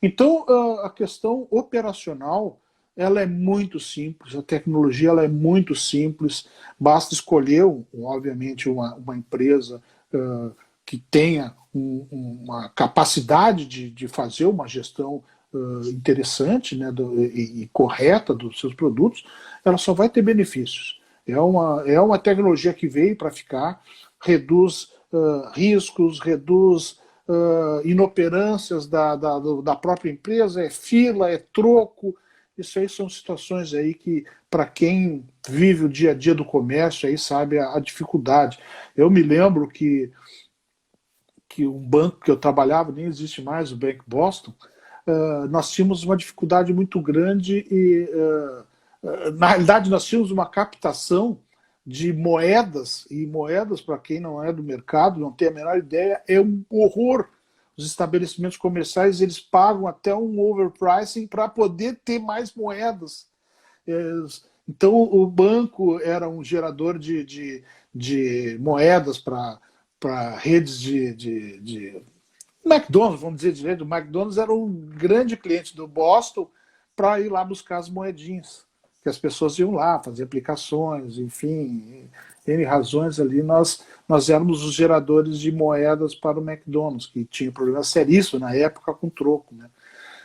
Então, a questão operacional, ela é muito simples, a tecnologia ela é muito simples, basta escolher, obviamente, uma empresa que tenha uma capacidade de fazer uma gestão interessante, né, e correta dos seus produtos, ela só vai ter benefícios. É uma tecnologia que veio para ficar, reduz riscos, reduz inoperâncias da própria empresa, é fila, é troco. Isso aí são situações aí que, para quem vive o dia a dia do comércio, aí sabe a dificuldade. Eu me lembro que um banco que eu trabalhava, nem existe mais, o Bank Boston, nós tínhamos uma dificuldade muito grande e, na realidade, nós tínhamos uma captação de moedas, e moedas, para quem não é do mercado, não tem a menor ideia, é um horror, os estabelecimentos comerciais, eles pagam até um overpricing para poder ter mais moedas. Então, o banco era um gerador de moedas para redes de McDonald's, vamos dizer direito. O McDonald's era um grande cliente do Boston para ir lá buscar as moedinhas, que as pessoas iam lá fazer aplicações, enfim, N razões ali. Nós éramos os geradores de moedas para o McDonald's, que tinha problema seríssimo na época com troco, né?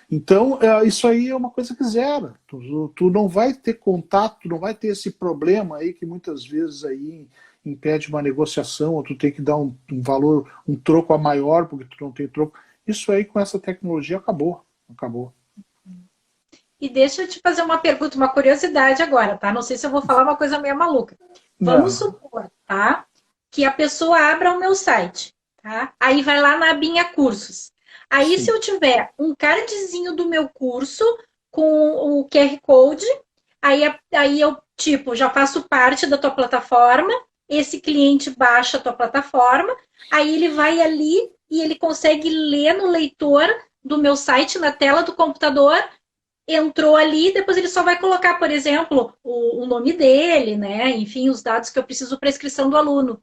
Então, isso aí é uma coisa que zera. Tu não vai ter contato, tu não vai ter esse problema aí que muitas vezes aí impede uma negociação, ou tu tem que dar um valor, um troco a maior porque tu não tem troco. Isso aí com essa tecnologia acabou. E deixa eu te fazer uma pergunta, uma curiosidade agora, tá? Não sei se eu vou falar uma coisa meio maluca. Vamos supor, tá? Que a pessoa abra o meu site, tá? Aí vai lá na abinha cursos. Aí, se eu tiver um cardzinho do meu curso com o QR Code, aí eu, tipo, já faço parte da tua plataforma, esse cliente baixa a tua plataforma, aí ele vai ali e ele consegue ler no leitor do meu site, na tela do computador, entrou ali, depois ele só vai colocar, por exemplo, o nome dele, né? Enfim, os dados que eu preciso para a inscrição do aluno.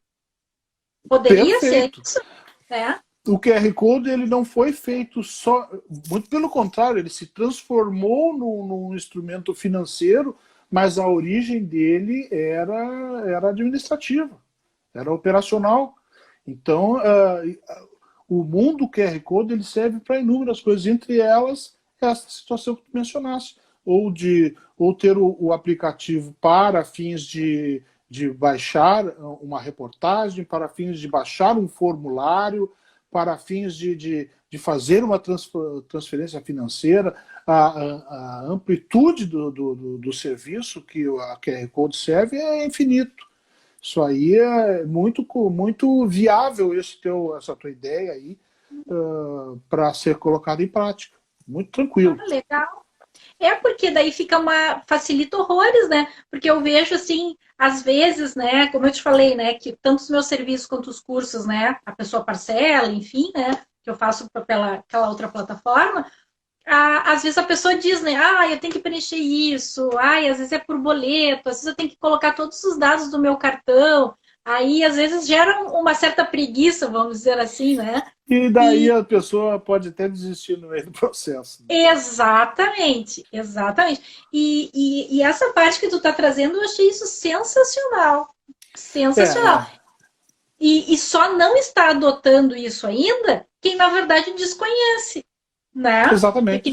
Poderia Perfeito. ser isso, né? O QR Code ele não foi feito só, muito pelo contrário, ele se transformou num instrumento financeiro, mas a origem dele era administrativa, era operacional. Então, o mundo QR Code ele serve para inúmeras coisas, entre elas essa situação que tu mencionaste, ou ter o aplicativo para fins de baixar uma reportagem, para fins de baixar um formulário, para fins de fazer uma transferência financeira. A amplitude do serviço que a QR Code serve é infinito. Isso aí é muito viável, essa tua ideia aí, para ser colocada em prática. Muito tranquilo. Ah, legal. Porque daí facilita horrores, né? Porque eu vejo assim, às vezes, né, como eu te falei, né, que tanto os meus serviços quanto os cursos, né, a pessoa parcela, enfim, né, que eu faço pela aquela outra plataforma, às vezes a pessoa diz, né, eu tenho que preencher isso, às vezes é por boleto, às vezes eu tenho que colocar todos os dados do meu cartão, aí às vezes gera uma certa preguiça, vamos dizer assim, né? E daí a pessoa pode até desistir no meio do processo. Exatamente. E essa parte que tu tá trazendo, eu achei isso sensacional. Sensacional. E só não está adotando isso ainda quem, na verdade, desconhece, né? Exatamente.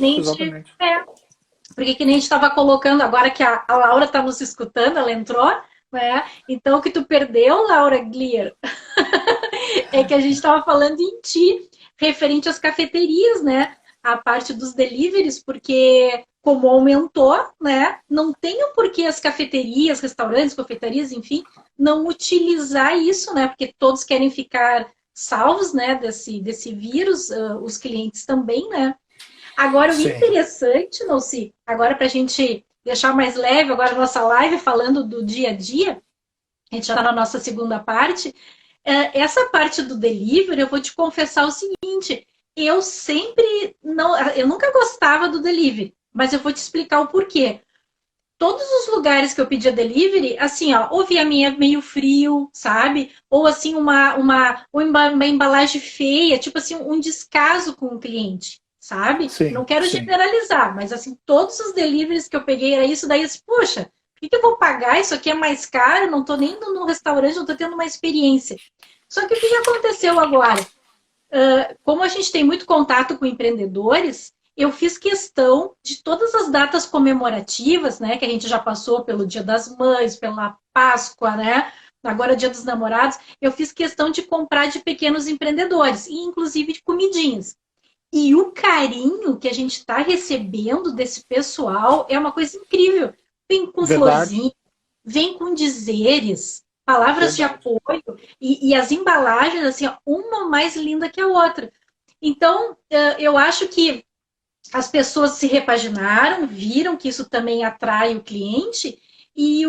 Porque que nem a gente estava colocando, agora que a Laura está nos escutando, ela entrou, né? Então, o que tu perdeu, Laura Glier, é que a gente estava falando em ti, referente às cafeterias, né? A parte dos deliveries, porque como aumentou, né? Não tem o porquê as cafeterias, restaurantes, confeitarias, enfim, não utilizar isso, né? Porque todos querem ficar salvos, né? Desse vírus, os clientes também, né? Agora, o interessante, Nolci, agora para a gente deixar mais leve agora a nossa live, falando do dia a dia, a gente já está na nossa segunda parte, essa parte do delivery, eu vou te confessar o seguinte, eu nunca gostava do delivery, mas eu vou te explicar o porquê. Todos os lugares que eu pedia delivery, assim, ó, ou via meio frio, sabe? Ou assim, uma embalagem feia, tipo assim, um descaso com o cliente, sabe? Não quero generalizar, mas assim, todos os deliveries que eu peguei era isso, daí, poxa, por que eu vou pagar? Isso aqui é mais caro, não tô nem indo num restaurante, não tô tendo uma experiência. Só que o que aconteceu agora? Como a gente tem muito contato com empreendedores, eu fiz questão de todas as datas comemorativas, né, que a gente já passou pelo Dia das Mães, pela Páscoa, né, agora Dia dos Namorados, eu fiz questão de comprar de pequenos empreendedores, e inclusive de comidinhas. E o carinho que a gente está recebendo desse pessoal é uma coisa incrível. Vem com florzinha, vem com dizeres, palavras de apoio, e as embalagens, assim, uma mais linda que a outra. Então, eu acho que as pessoas se repaginaram, viram que isso também atrai o cliente, e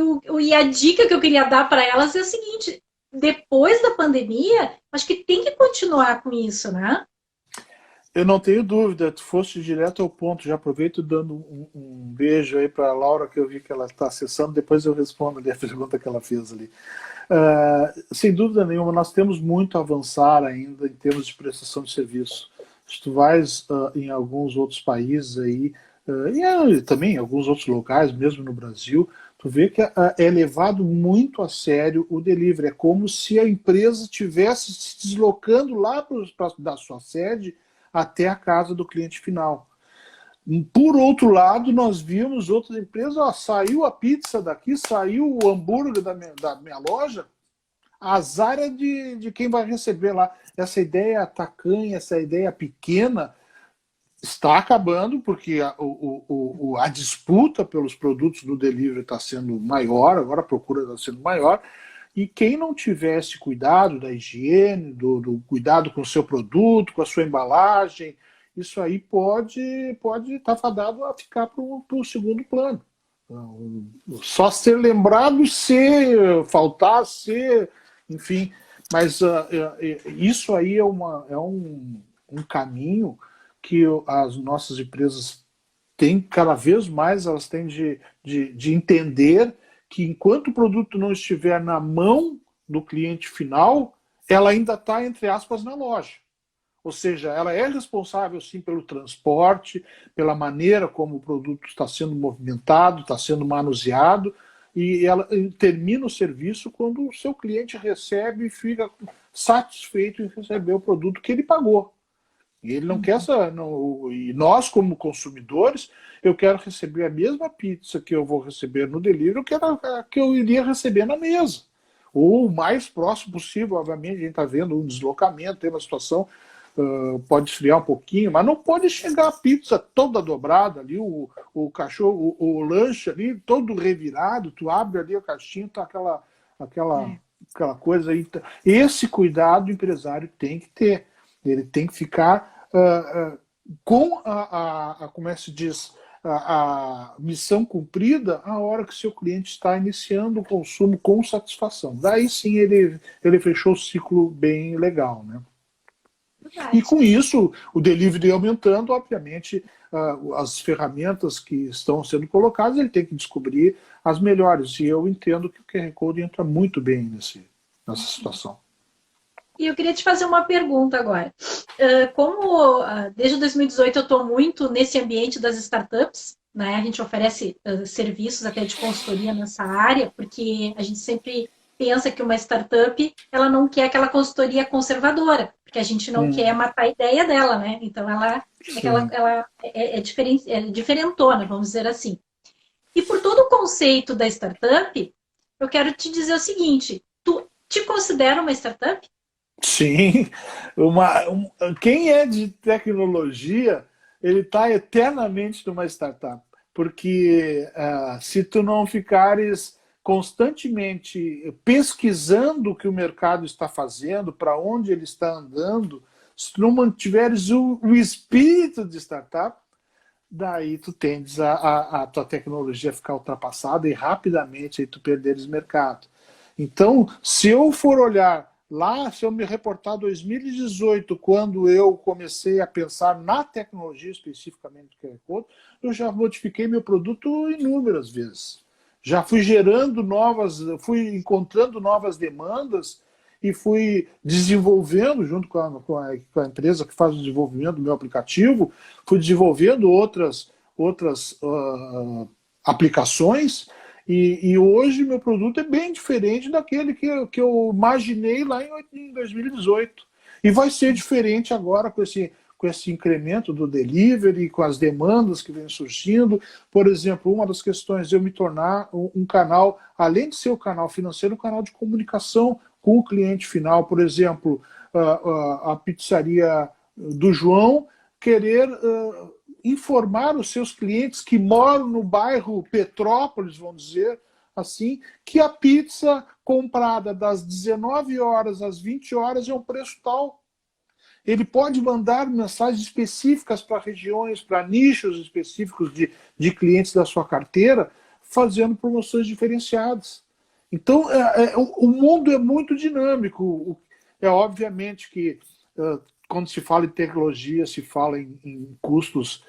a dica que eu queria dar para elas é o seguinte, depois da pandemia, acho que tem que continuar com isso, né? Eu não tenho dúvida, tu foste direto ao ponto. Já aproveito dando um beijo aí para a Laura, que eu vi que ela está acessando, depois eu respondo ali a pergunta que ela fez ali. Sem dúvida nenhuma, nós temos muito a avançar ainda em termos de prestação de serviço. Se tu vais em alguns outros países aí, e também em alguns outros locais, mesmo no Brasil, tu vê que é levado muito a sério o delivery. É como se a empresa estivesse se deslocando lá da sua sede até a casa do cliente final. Por outro lado, nós vimos outras empresas, ó, saiu a pizza daqui, saiu o hambúrguer da minha loja, azar é de quem vai receber lá. Essa ideia tacanha, essa ideia pequena, está acabando, porque a disputa pelos produtos do delivery está sendo maior, agora a procura está sendo maior, e quem não tivesse cuidado da higiene, do cuidado com o seu produto, com a sua embalagem, isso aí pode estar fadado a ficar para o segundo plano. Só ser lembrado se faltar, se, enfim, mas isso aí é um caminho que as nossas empresas têm cada vez mais, elas têm de entender que enquanto o produto não estiver na mão do cliente final, ela ainda está, entre aspas, na loja. Ou seja, ela é responsável, sim, pelo transporte, pela maneira como o produto está sendo movimentado, está sendo manuseado, e ela termina o serviço quando o seu cliente recebe e fica satisfeito em receber o produto que ele pagou. E ele não quer essa. Não, e nós, como consumidores, eu quero receber a mesma pizza que eu vou receber no delivery, eu quero a que eu iria receber na mesa. Ou o mais próximo possível, obviamente, a gente está vendo um deslocamento, tem uma situação, pode esfriar um pouquinho, mas não pode chegar a pizza toda dobrada ali, o cachorro, o lanche ali, todo revirado, tu abre ali a caixinha, tá aquela coisa aí. Esse cuidado o empresário tem que ter. Ele tem que ficar com como é que se diz, a missão cumprida a hora que o seu cliente está iniciando o consumo com satisfação. Daí sim ele fechou o ciclo bem legal, né? Verdade. E com isso, o delivery aumentando, obviamente, as ferramentas que estão sendo colocadas, ele tem que descobrir as melhores. E eu entendo que o QR Code entra muito bem nessa situação. E eu queria te fazer uma pergunta agora. Como desde 2018 eu estou muito nesse ambiente das startups, né? A gente oferece serviços até de consultoria nessa área, porque a gente sempre pensa que uma startup ela não quer aquela consultoria conservadora, porque a gente não quer matar a ideia dela, né? Então ela é diferentona, vamos dizer assim. E por todo o conceito da startup, eu quero te dizer o seguinte: tu te considera uma startup? Sim, quem é de tecnologia, ele está eternamente numa startup, porque se tu não ficares constantemente pesquisando o que o mercado está fazendo, para onde ele está andando, se tu não mantiveres o espírito de startup, daí tu tendes a tua tecnologia ficar ultrapassada e rapidamente aí tu perderes mercado. Então, se eu for olhar lá, se eu me reportar 2018, quando eu comecei a pensar na tecnologia especificamente do QR Code, eu já modifiquei meu produto inúmeras vezes. Já fui gerando fui encontrando novas demandas e fui desenvolvendo, junto com a empresa que faz o desenvolvimento do meu aplicativo, fui desenvolvendo outras aplicações. E hoje meu produto é bem diferente daquele que eu imaginei lá em 2018. E vai ser diferente agora com esse incremento do delivery, com as demandas que vêm surgindo. Por exemplo, uma das questões é eu me tornar um canal, além de ser um canal financeiro, um canal de comunicação com o cliente final. Por exemplo, a pizzaria do João querer informar os seus clientes que moram no bairro Petrópolis, vamos dizer assim, que a pizza comprada das 19 horas às 20 horas é um preço tal. Ele pode mandar mensagens específicas para regiões, para nichos específicos de clientes da sua carteira, fazendo promoções diferenciadas. Então, o mundo é muito dinâmico. É obviamente que quando se fala em tecnologia, se fala em custos,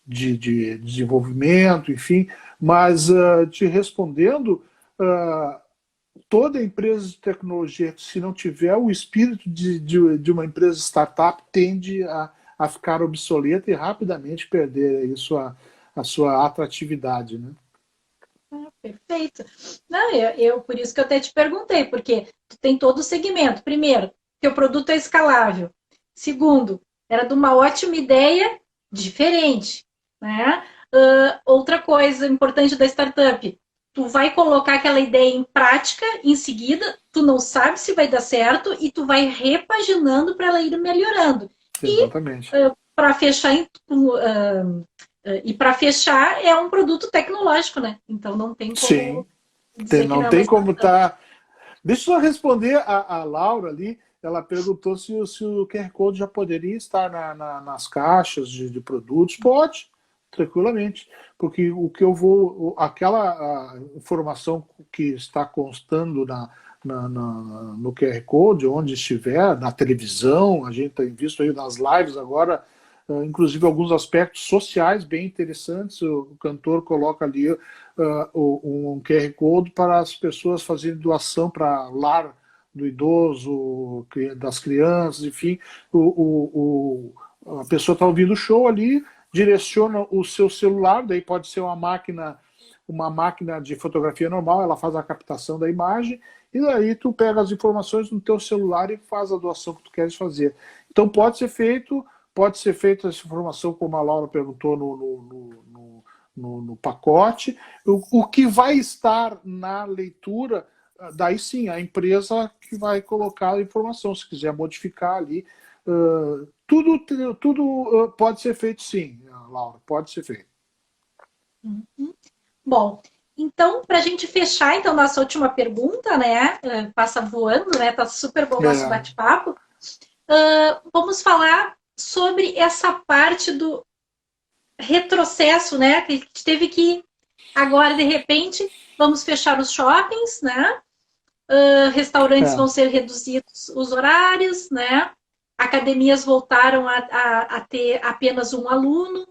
de desenvolvimento, enfim, mas te respondendo, toda empresa de tecnologia, se não tiver o espírito de uma empresa startup, tende a ficar obsoleta e rapidamente perder aí a sua atratividade, né? Perfeito. Não, por isso que eu até te perguntei, porque tu tem todo o segmento. Primeiro, teu produto é escalável. Segundo, era de uma ótima ideia diferente, né? Outra coisa importante da startup, tu vai colocar aquela ideia em prática, em seguida, tu não sabe se vai dar certo e tu vai repaginando para ela ir melhorando. Exatamente. E para fechar, é um produto tecnológico, né? Então não tem como Sim, dizer que não não é uma tem como startup. estar. Deixa eu só responder a Laura ali. Ela perguntou se o QR Code já poderia estar nas caixas de produtos. Pode, tranquilamente. Porque o que eu vou. Aquela informação que está constando no QR Code, onde estiver, na televisão, a gente tem visto aí nas lives agora, inclusive alguns aspectos sociais bem interessantes. O cantor coloca ali um QR Code para as pessoas fazerem doação para lar do idoso, das crianças, enfim. A pessoa está ouvindo o show ali, direciona o seu celular, daí pode ser uma máquina de fotografia normal, ela faz a captação da imagem, e daí tu pega as informações no teu celular e faz a doação que tu queres fazer. Então pode ser feito essa informação, como a Laura perguntou, no pacote. O que vai estar na leitura, daí sim, a empresa que vai colocar a informação, se quiser modificar ali. Tudo pode ser feito sim, Laura, pode ser feito. Uhum. Bom, então, para a gente fechar, então, nossa última pergunta, né? Passa voando, né? Tá super bom o nosso bate-papo. Vamos falar sobre essa parte do retrocesso, né? Que a gente teve que agora, de repente, vamos fechar os shoppings, né? Restaurantes vão ser reduzidos os horários, né? Academias voltaram a ter apenas um aluno.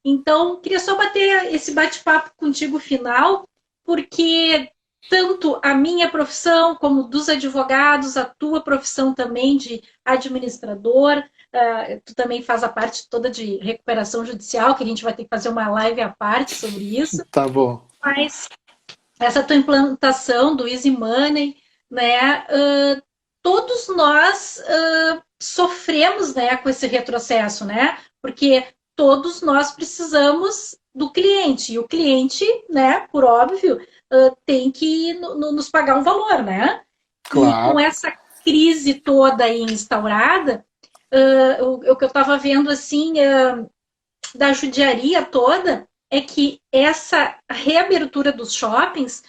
Então, queria só bater esse bate-papo contigo final, porque tanto a minha profissão como dos advogados, a tua profissão também de administrador, tu também faz a parte toda de recuperação judicial, que a gente vai ter que fazer uma live à parte sobre isso. Tá bom. Mas essa tua implantação do Easy Money, né? Todos nós sofremos, né, com esse retrocesso, né? Porque todos nós precisamos do cliente, e o cliente, né, por óbvio, tem que nos pagar um valor, né? Claro. E com essa crise toda aí instaurada, o que eu estava vendo, assim, da judiaria toda, é que essa reabertura dos shoppings,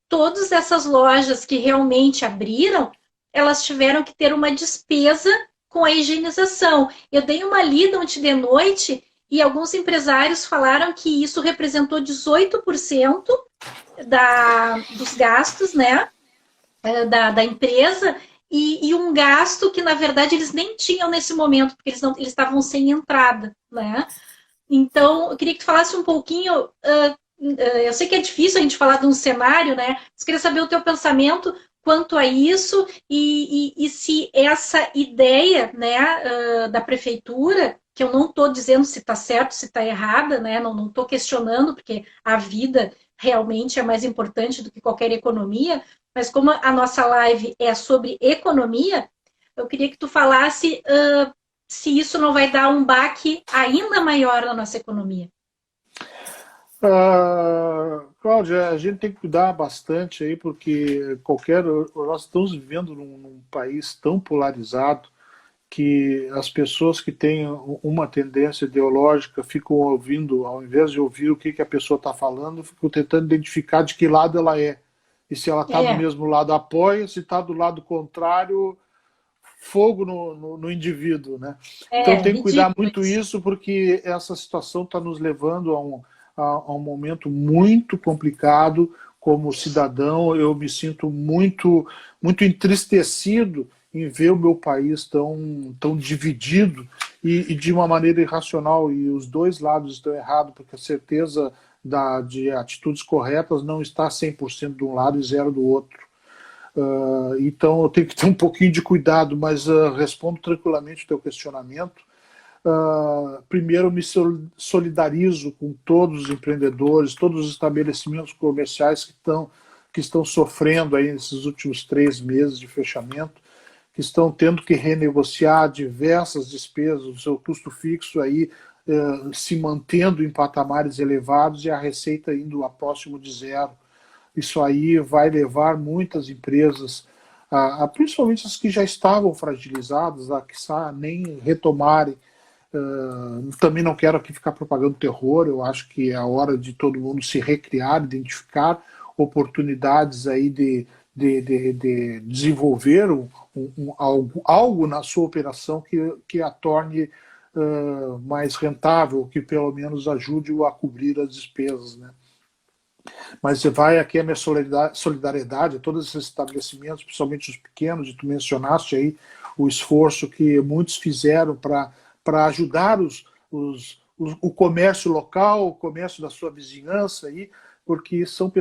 todas essas lojas que realmente abriram, elas tiveram que ter uma despesa com a higienização. Eu dei uma lida ontem de noite e alguns empresários falaram que isso representou 18% dos gastos, né, da empresa, e um gasto que, na verdade, eles nem tinham nesse momento, porque eles estavam sem entrada, né? Então, eu queria que tu falasse um pouquinho, eu sei que é difícil a gente falar de um cenário, né? Mas queria saber o teu pensamento quanto a isso e se essa ideia, né, da prefeitura, que eu não estou dizendo se está certo, se está errada, né? Não estou questionando, porque a vida realmente é mais importante do que qualquer economia, mas como a nossa live é sobre economia, eu queria que tu falasse se isso não vai dar um baque ainda maior na nossa economia. Cláudia, a gente tem que cuidar bastante aí, porque nós estamos vivendo num país tão polarizado que as pessoas que têm uma tendência ideológica ficam ouvindo, ao invés de ouvir o que a pessoa está falando, ficam tentando identificar de que lado ela é. E se ela está do mesmo lado, apoia, se está do lado contrário, fogo no indivíduo, né? Então tem que cuidar muito isso, porque essa situação está nos levando a um momento muito complicado. Como cidadão, eu me sinto muito, muito entristecido em ver o meu país tão dividido e de uma maneira irracional, e os dois lados estão errados, porque a certeza de atitudes corretas não está 100% de um lado e zero do outro. Então eu tenho que ter um pouquinho de cuidado, mas respondo tranquilamente o teu questionamento. Primeiro, me solidarizo com todos os empreendedores, todos os estabelecimentos comerciais que estão sofrendo aí nesses últimos 3 meses de fechamento, que estão tendo que renegociar diversas despesas, o seu custo fixo aí se mantendo em patamares elevados e a receita indo a próximo de zero. Isso aí vai levar muitas empresas, principalmente as que já estavam fragilizadas, a nem retomarem. Também não quero aqui ficar propagando terror, eu acho que é a hora de todo mundo se recriar, identificar oportunidades aí de desenvolver algo na sua operação que a torne mais rentável, que pelo menos ajude-o a cobrir as despesas, né? Mas vai aqui a minha solidariedade a todos esses estabelecimentos, principalmente os pequenos, e tu mencionaste aí o esforço que muitos fizeram para ajudar o comércio local, o comércio da sua vizinhança, aí, porque são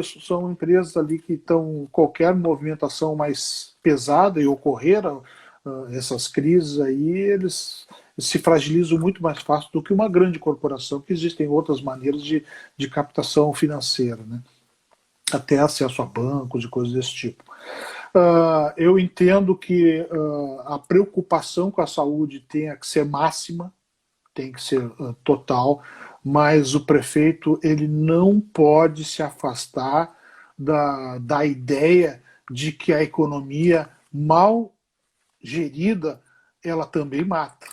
empresas ali que estão, qualquer movimentação mais pesada e ocorrer essas crises aí, eles se fragilizam muito mais fácil do que uma grande corporação, que existem outras maneiras de captação financeira, né? Até acesso a bancos e coisas desse tipo. Eu entendo que a preocupação com a saúde tem que ser máxima, tem que ser total, mas o prefeito ele não pode se afastar da ideia de que a economia mal gerida ela também mata.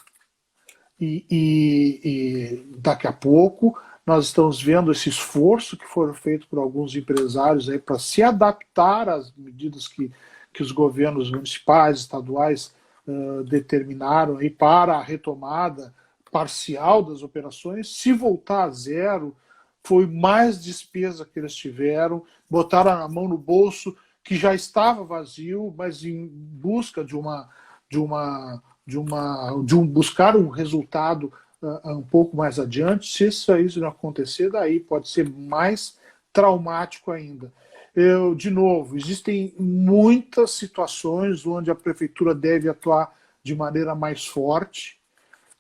E daqui a pouco nós estamos vendo esse esforço que foi feito por alguns empresários para se adaptar às medidas que os governos municipais, estaduais determinaram aí para a retomada parcial das operações. Se voltar a zero, foi mais despesa que eles tiveram, botaram a mão no bolso que já estava vazio, mas em busca de buscar um resultado um pouco mais adiante. Se isso não acontecer, daí pode ser mais traumático ainda. De novo, existem muitas situações onde a prefeitura deve atuar de maneira mais forte,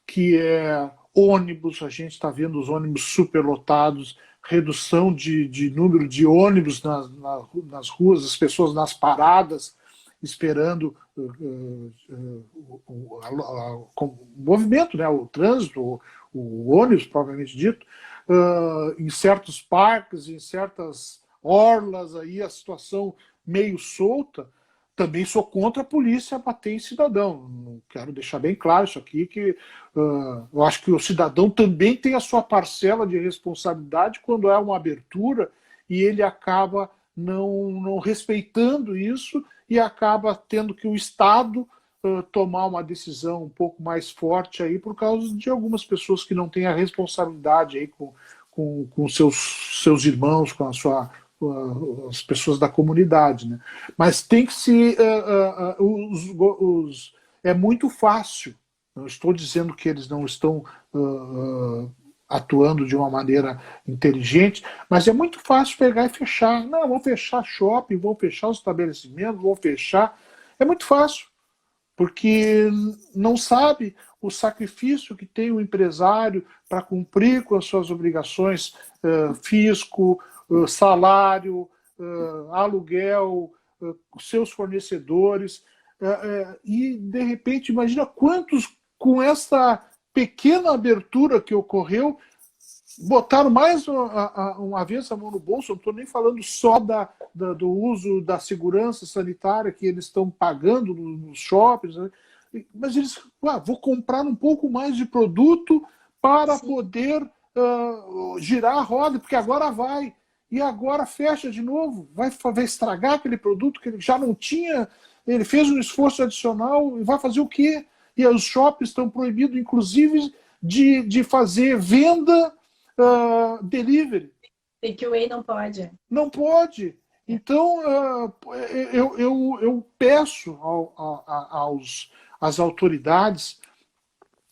que é ônibus, a gente está vendo os ônibus superlotados, redução de número de ônibus nas ruas, as pessoas nas paradas, esperando o movimento, né, o trânsito, o ônibus, propriamente dito, em certos parques, em certas orlas, aí a situação meio solta. Também sou contra a polícia bater em cidadão. Não quero deixar bem claro isso aqui, que eu acho que o cidadão também tem a sua parcela de responsabilidade quando há uma abertura e ele acaba não respeitando isso e acaba tendo que o Estado tomar uma decisão um pouco mais forte aí por causa de algumas pessoas que não têm a responsabilidade aí com seus irmãos, com as pessoas da comunidade, né? Mas tem que se é muito fácil. Não estou dizendo que eles não estão atuando de uma maneira inteligente, mas é muito fácil pegar e fechar. Não, vão fechar shopping, vão fechar os estabelecimentos, vão fechar. É muito fácil, porque não sabe o sacrifício que tem o empresário para cumprir com as suas obrigações, fisco, salário, aluguel, seus fornecedores, e de repente imagina quantos com essa pequena abertura que ocorreu botaram mais uma vez a mão no bolso. Não estou nem falando só do uso da segurança sanitária que eles estão pagando nos shoppings, né? Mas eles, vou comprar um pouco mais de produto para poder girar a roda, porque agora vai. E agora fecha de novo, vai estragar aquele produto que ele já não tinha, ele fez um esforço adicional e vai fazer o quê? E os shoppings estão proibidos, inclusive, de fazer venda delivery. Takeaway não pode. Não pode. Então, eu peço às autoridades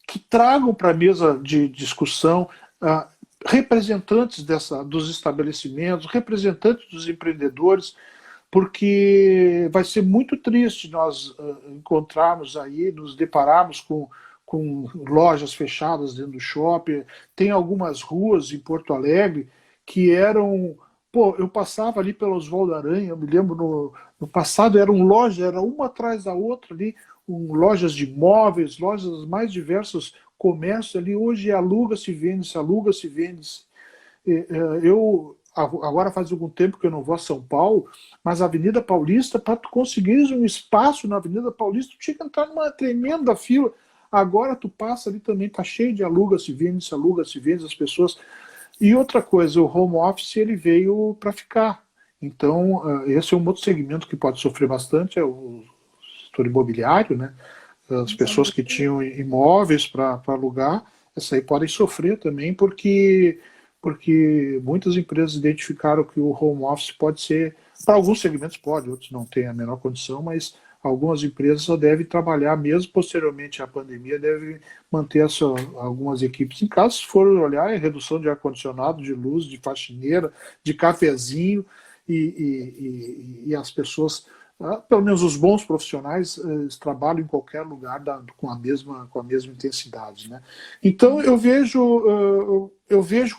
que tragam para a mesa de discussão representantes dos estabelecimentos, representantes dos empreendedores, porque vai ser muito triste nós encontrarmos aí, nos depararmos com lojas fechadas dentro do shopping. Tem algumas ruas em Porto Alegre que eram... Pô, eu passava ali pela Oswaldo Aranha, eu me lembro no passado eram lojas, era uma atrás da outra ali, lojas de móveis, lojas dos mais diversos comércios ali. Hoje aluga-se, vende-se, aluga-se, vende-se. Eu agora faz algum tempo que eu não vou a São Paulo, mas a Avenida Paulista, para tu conseguires um espaço na Avenida Paulista, tu tinha que entrar numa tremenda fila. Agora tu passa ali também, tá cheio de aluga-se, vende-se, as pessoas. E outra coisa, o home office ele veio para ficar. Então, esse é um outro segmento que pode sofrer bastante, é o setor imobiliário, né? As pessoas que tinham imóveis para alugar, essas aí podem sofrer também, porque muitas empresas identificaram que o home office pode ser, para alguns segmentos pode, outros não têm a menor condição, mas algumas empresas só devem trabalhar, mesmo posteriormente à pandemia, devem manter algumas equipes em casa. Se for olhar, é redução de ar-condicionado, de luz, de faxineira, de cafezinho, e as pessoas, pelo menos os bons profissionais, trabalham em qualquer lugar com a mesma intensidade, né? Então eu vejo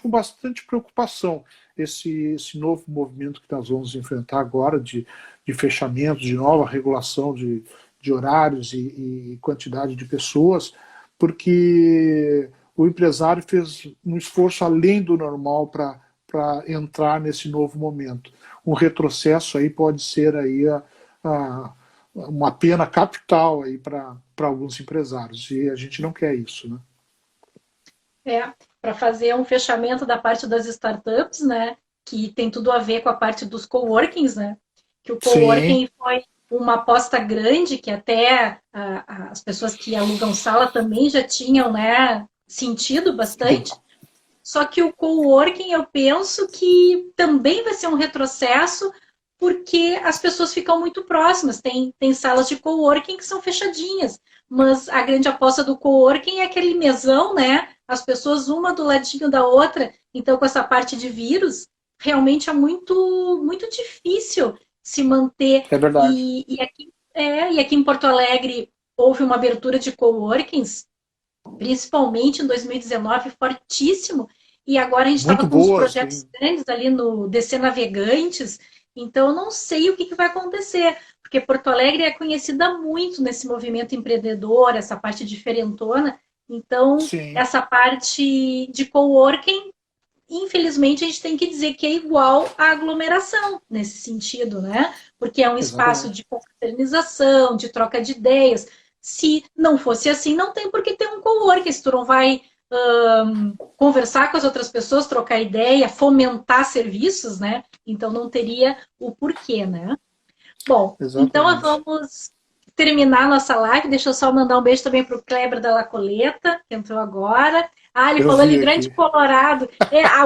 com bastante preocupação esse novo movimento que nós vamos enfrentar agora de fechamento, de nova regulação de horários e quantidade de pessoas, porque o empresário fez um esforço além do normal para entrar nesse novo momento. Um retrocesso aí pode ser aí uma pena capital aí para alguns empresários, e a gente não quer isso, né? Para fazer um fechamento da parte das startups, né, que tem tudo a ver com a parte dos coworkings, né, que o coworking foi uma aposta grande, que até as pessoas que alugam sala também já tinham, né, sentido bastante. Só que o coworking, eu penso que também vai ser um retrocesso, porque as pessoas ficam muito próximas. Tem salas de coworking que são fechadinhas, mas a grande aposta do coworking é aquele mesão, né? As pessoas uma do ladinho da outra. Então, com essa parte de vírus, realmente é muito difícil se manter. É verdade. E aqui em Porto Alegre houve uma abertura de coworkings, principalmente em 2019, fortíssimo. E agora a gente estava com uns projetos grandes ali no DC Navegantes. Então, eu não sei o que vai acontecer, porque Porto Alegre é conhecida muito nesse movimento empreendedor, essa parte diferentona. Então, essa parte de coworking, infelizmente, a gente tem que dizer que é igual à aglomeração, nesse sentido, né? Porque é um espaço de confraternização, de troca de ideias. Se não fosse assim, não tem por que ter um coworking. Se tu não vai conversar com as outras pessoas, trocar ideia, fomentar serviços, né? Então não teria o porquê, né? Bom, então vamos terminar nossa live. Deixa eu só mandar um beijo também para o Kleber da Lacoleta, que entrou agora. Ele falou ali, grande Colorado.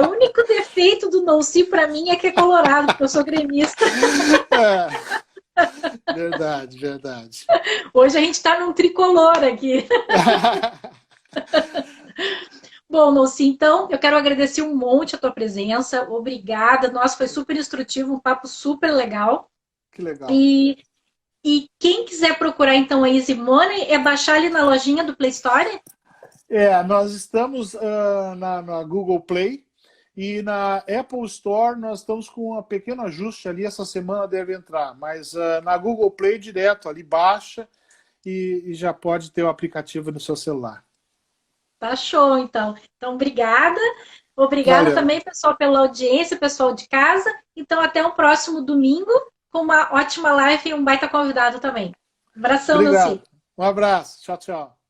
O único defeito do Nolci para mim é que é Colorado, porque eu sou gremista. Verdade. Hoje a gente está num tricolor aqui. Bom, Nolci, então, eu quero agradecer um monte a tua presença. Obrigada. Nossa, foi super instrutivo, um papo super legal. Que legal. E quem quiser procurar, então, a Easy Money, é baixar ali na lojinha do Play Store? Nós estamos na Google Play e na Apple Store nós estamos com um pequeno ajuste ali. Essa semana deve entrar, mas na Google Play direto ali, baixa e já pode ter o aplicativo no seu celular. Tá show, então. Então, obrigada. Obrigada também, pessoal, pela audiência, pessoal de casa. Então, até o próximo domingo, com uma ótima live e um baita convidado também. Abração, Nolci. Um abraço. Tchau, tchau.